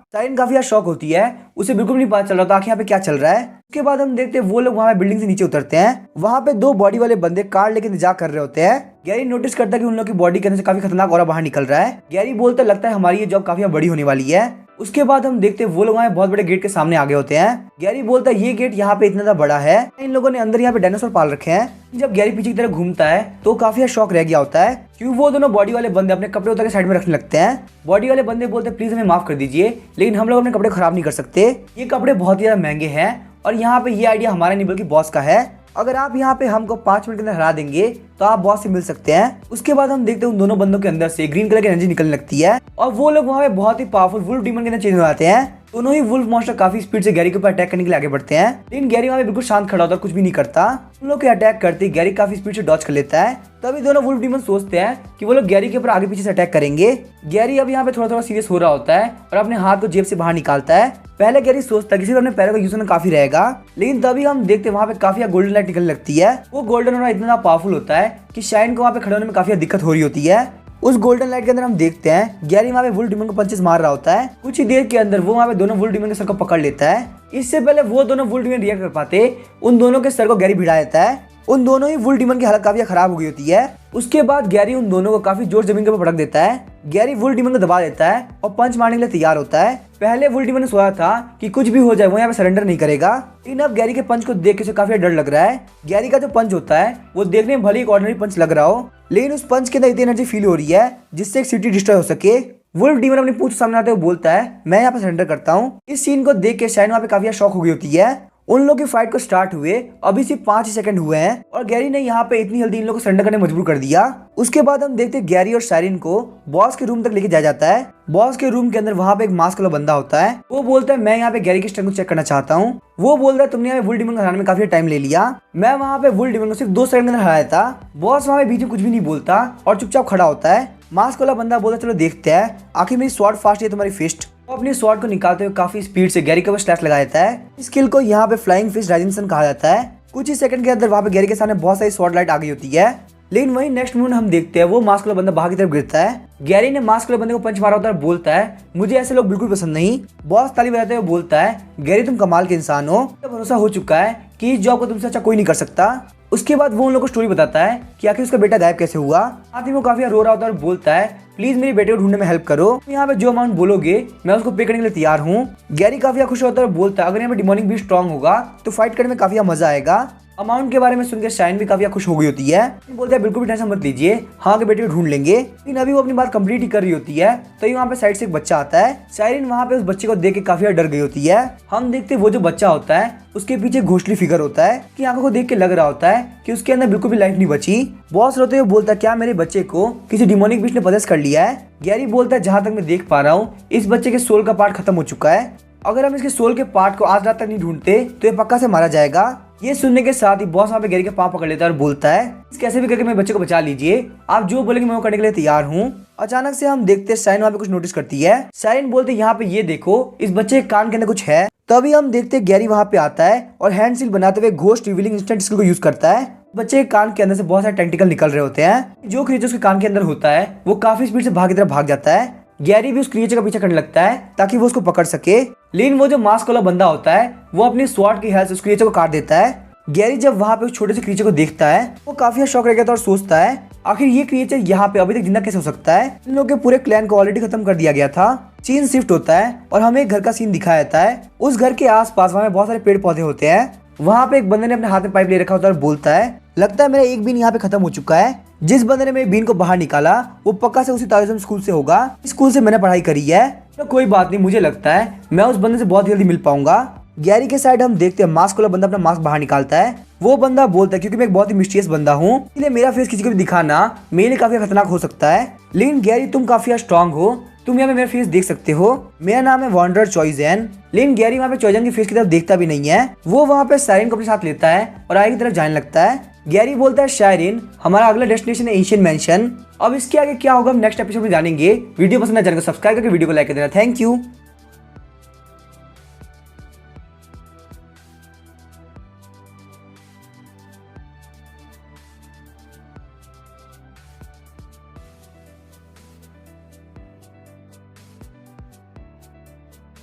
शाइन काफी शॉक होती है, उसे बिल्कुल नहीं पता चल रहा था कि यहाँ पे क्या चल रहा है। उसके बाद हम देखते हैं वो लोग वहाँ पे बिल्डिंग से नीचे उतरते हैं। वहाँ पे दो बॉडी वाले बंदे कार लेके इंतजार कर रहे होते हैं। गैरी नोटिस करता है कि उन लोग की बॉडी के अंदर से काफी खतरनाक ऑरा बाहर निकल रहा है। गैरी बोलता है लगता है हमारी ये जॉब काफी बड़ी होने वाली है। उसके बाद हम देखते हैं वो लोग वहाँ बहुत बड़े गेट के सामने आगे होते हैं। गैरी बोलता है ये गेट यहाँ पे इतना ज्यादा बड़ा है, इन लोगों ने अंदर यहाँ पे डायनासोर पाल रखे हैं। जब गैरी पीछे की तरफ घूमता है तो काफी शौक रह गया होता है क्योंकि वो दोनों बॉडी वाले बंदे अपने कपड़े उतार के साइड में रखने लगते हैं। बॉडी वाले बंदे बोलते हैं प्लीज हमें माफ कर दीजिए, लेकिन हम लोग अपने कपड़े खराब नहीं कर सकते, ये कपड़े बहुत ही ज्यादा महंगे हैं और यहाँ पे ये आइडिया हमारा नहीं बल्कि बॉस का है। अगर आप यहाँ पे हमको 5 मिनट के अंदर हरा देंगे तो आप बॉस से मिल सकते हैं। उसके बाद हम देखते हैं उन दोनों बंदों के अंदर से ग्रीन कलर की एनर्जी निकलने लगती है और वो लोग वहाँ पे बहुत ही पावरफुल वुल्फ डीमन के अंदर चेंज हो जाते हैं। दोनों ही वुल्फ मॉन्स्टर काफी स्पीड से गैरी के ऊपर अटैक करने के लिए आगे बढ़ते हैं, लेकिन गैरी वहाँ पे बिल्कुल शांत खड़ा होता है, कुछ भी नहीं करता। उन लोग के अटैक करते गैरी काफी स्पीड से डॉज कर लेता है। तभी दोनों वुल्फ डीमन सोचते हैं कि वो लोग गैरी के ऊपर आगे पीछे से अटैक करेंगे। गैरी अब यहाँ पे थोड़ा थोड़ा सीरियस हो रहा होता है और अपने हाथ को जेब से बाहर निकालता है। पहले गैरी सोचता है कि सिर्फ अपने पैरों का यूज करना काफी रहेगा, लेकिन तभी हम देखते हैं वहाँ पे काफी गोल्डन लाइट निकलने लगती है। वो गोल्डन ऑरा इतना पावरफुल होता है कि शाइन को वहाँ पे खड़े होने में काफी दिक्कत हो रही होती है। उस गोल्डन लाइट के अंदर हम देखते हैं गैरी वहाँ पे वुल्फ डीमन को पंचेस मार रहा होता है। कुछ ही देर के अंदर वो वहाँ पे दोनों वुल्फ डीमन के सर को पकड़ लेता है। इससे पहले वो दोनों वुल्फ डीमन रिएक्ट कर पाते, उन दोनों के सर को गैरी भिड़ा देता है। उन दोनों ही वुल्फ डीमन की हालत काफी खराब हो गई होती है। उसके बाद गैरी उन दोनों को काफी जोर जमीन के ऊपर पटक देता है। गैरी वुल्फ डीमन को दबा देता है और पंच मारने के लिए तैयार होता है। पहले वुल्फ डीमन ने सोचा था कि कुछ भी हो जाए वो यहाँ पे सरेंडर नहीं करेगा, लेकिन अब गैरी के पंच को देख के उसे काफी डर लग रहा है। गैरी का जो पंच होता है वो देखने में भले एक ऑर्डिनरी पंच लग रहा हो, लेकिन उस पंच के अंदर इतनी एनर्जी फील हो रही है जिससे एक सिटी डिस्ट्रॉय हो सके। वुल्फ डीमन अपनी पूंछ सामने आते हुए बोलता है मैं यहाँ पे सरेंडर करता हूँ। इस सीन को देख के शाइन वहाँ पे काफी शॉक हो गई होती है। उन लोग की फाइट को स्टार्ट हुए अभी सिर्फ 5 ही सेकंड हुए हैं और गैरी ने यहाँ पे इतनी जल्दी इन लोगों को सरेंडर करने मजबूर कर दिया। उसके बाद हम देखते हैं गैरी और साइरिन को बॉस के रूम तक लेके जाया जाता है। बॉस के रूम के अंदर वहाँ पे एक मास्क वाला बंदा होता है। वो बोलता है मैं यहाँ पे गैरी की स्ट्रेंथ को चेक करना चाहता हूँ। वो बोल रहा है तुमने यहाँ पे वुल्फ डीमन को हराने में काफी टाइम ले लिया, मैं वहाँ पे वुल्फ डीमन को सिर्फ 2 सेकंड के अंदर हराया था। बॉस वहाँ पे बीच में कुछ भी नहीं बोलता और चुपचाप खड़ा होता है। मास्क वाला बंदा बोलता चलो देखते हैं आखिर मेरी स्वॉर्ड फास्ट है तुम्हारी फिस्ट। वो अपनी स्वॉर्ड को निकालते हुए काफी स्पीड से गैरी के ऊपर स्लैश लगा देता है। इस स्किल को यहाँ पे फ्लाइंग फिस्ट राइजिंग कहा जाता है। कुछ ही सेकंड के अंदर वहाँ पे गैरी के सामने बहुत सारी स्वॉर्ड लाइट आ गई होती है, लेकिन वही नेक्स्ट मोमेंट हम देखते हैं वो मास्क वाला बंदा बाहर की तरफ गिरता है। गैरी ने मास्क वाले बंदे को पंच मारा होता है और बोलता है मुझे ऐसे लोग बिल्कुल पसंद नहीं। बॉस ताली बजाते हुए बोलता है गैरी तुम कमाल के इंसान हो, तो भरोसा हो चुका है कि इस जॉब को तुमसे अच्छा कोई नहीं कर सकता। उसके बाद वो उन लोगों को स्टोरी बताता है कि आखिर उसका बेटा गायब कैसे हुआ। साथ ही वो काफी रो रहा होता है और बोलता है प्लीज मेरे बेटे को ढूंढने में हेल्प करो, यहाँ पे जो अमाउंट बोलोगे मैं उसको पे करने के लिए तैयार हूँ। गैरी काफी खुश होता है और बोलता है अगर यहाँ पे डिमोनिक भी स्ट्रांग होगा तो फाइट करने में काफी मजा आएगा। अमाउंट के बारे में सुनकर शाइन भी काफी खुश हो गई होती है। बोलते हैं बिल्कुल भी टेंशन मत लीजिए, हाँ के बेटे को ढूंढ लेंगे। लेकिन अभी वो अपनी बात कंप्लीट ही कर रही होती है तो वहाँ पे साइड से एक बच्चा आता है। साइरिन वहाँ पे उस बच्चे को देख के काफी डर गई होती है। हम देखते वो जो बच्चा होता है उसके पीछे घोषली फिगर होता है कि आंखों को देख के लग रहा होता है कि उसके अंदर बिल्कुल भी लाइफ नहीं बची। बॉस रोते हुए बोलता है क्या मेरे बच्चे को किसी डिमोनिक बीस्ट ने पजेस कर लिया है। गैरी बोलता है जहां तक मैं देख पा रहा हूँ इस बच्चे के सोल का पार्ट खत्म हो चुका है, अगर हम इसके सोल के पार्ट को आज रात तक नहीं ढूंढते तो ये पक्का से मारा जाएगा। ये सुनने के साथ ही बॉस वहाँ पे गैरी के पाँव पकड़ लेता है और बोलता है कैसे भी करके मेरे बच्चे को बचा लीजिए, आप जो बोलेंगे मैं वो करने के लिए तैयार हूँ। अचानक से हम देखते हैं साइन वहाँ पे कुछ नोटिस करती है। साइन बोलते यहाँ पे ये देखो इस बच्चे के कान के अंदर कुछ है। तभी हम देखते हैं गैरी वहाँ पे आता है और हैंड सील बनाते हुए घोस्ट रिवीलिंग इंस्टेंट स्किल को यूज करता है। बच्चे के कान के अंदर से बहुत सारे टेंटिकल निकल रहे होते हैं। जो क्रिएचर उसके कान के अंदर होता है वो काफी स्पीड से भाग की तरफ भाग जाता है। गैरी भी उस क्रिएचर का पीछा करने लगता है ताकि वो उसको पकड़ सके, लेकिन वो जो मास्क वाला बंदा होता है वो अपनी स्वॉर्ड की हेल्प से उस क्रिएचर को काट देता है। गैरी जब वहाँ पे उस छोटे से क्रिएचर को देखता है वो काफी शॉक रह गया था और सोचता है आखिर ये क्रिएचर यहाँ पे अभी तक जिंदा कैसे हो सकता है। इन लोगों के पूरे क्लैन को ऑलरेडी खत्म कर दिया गया था। सीन शिफ्ट होता है और हमें एक घर का सीन दिखाया जाता है। उस घर के आसपास वहाँ बहुत सारे पेड़ पौधे होते हैं। वहाँ पे एक बंदे ने अपने हाथ में पाइप ले रखा होता है और बोलता है लगता है मेरा एक बीन यहाँ पे खत्म हो चुका है। जिस बंदे ने मेरे बीन को बाहर निकाला वो पक्का से उसी तालिस्मान स्कूल से होगा, स्कूल से मैंने पढ़ाई करी है। तो कोई बात नहीं, मुझे लगता है मैं उस बंदे से बहुत जल्दी मिल पाऊंगा। गैरी के साइड हम देखते हैं मास्क वाला बंदा अपना मास्क बाहर निकालता है। वो बंदा बोलता है क्योंकि मैं एक बहुत ही मिस्टीरियस बंदा हूँ इसलिए मेरा फेस किसी को भी दिखाना मेरे लिए काफी खतरनाक हो सकता है, लेकिन गैरी तुम काफी स्ट्रांग हो, तुम यहाँ पे मेरा फेस देख सकते हो, मेरा नाम है वॉन्डर चॉइजन। लेकिन गैरी वहाँ पे चॉइजन की फेस की तरफ देखता भी नहीं है। वो वहाँ पे साइरिन को अपने साथ लेता है और आगे की तरफ जाने लगता है। गैरी बोलता है शायरीन हमारा अगला डेस्टिनेशन है एशियन मैंशन। अब इसके आगे क्या होगा हम नेक्स्ट एपिसोड में जानेंगे। वीडियो पसंद है चैनल को सब्सक्राइब करके वीडियो को लाइक कर देना। Thank you.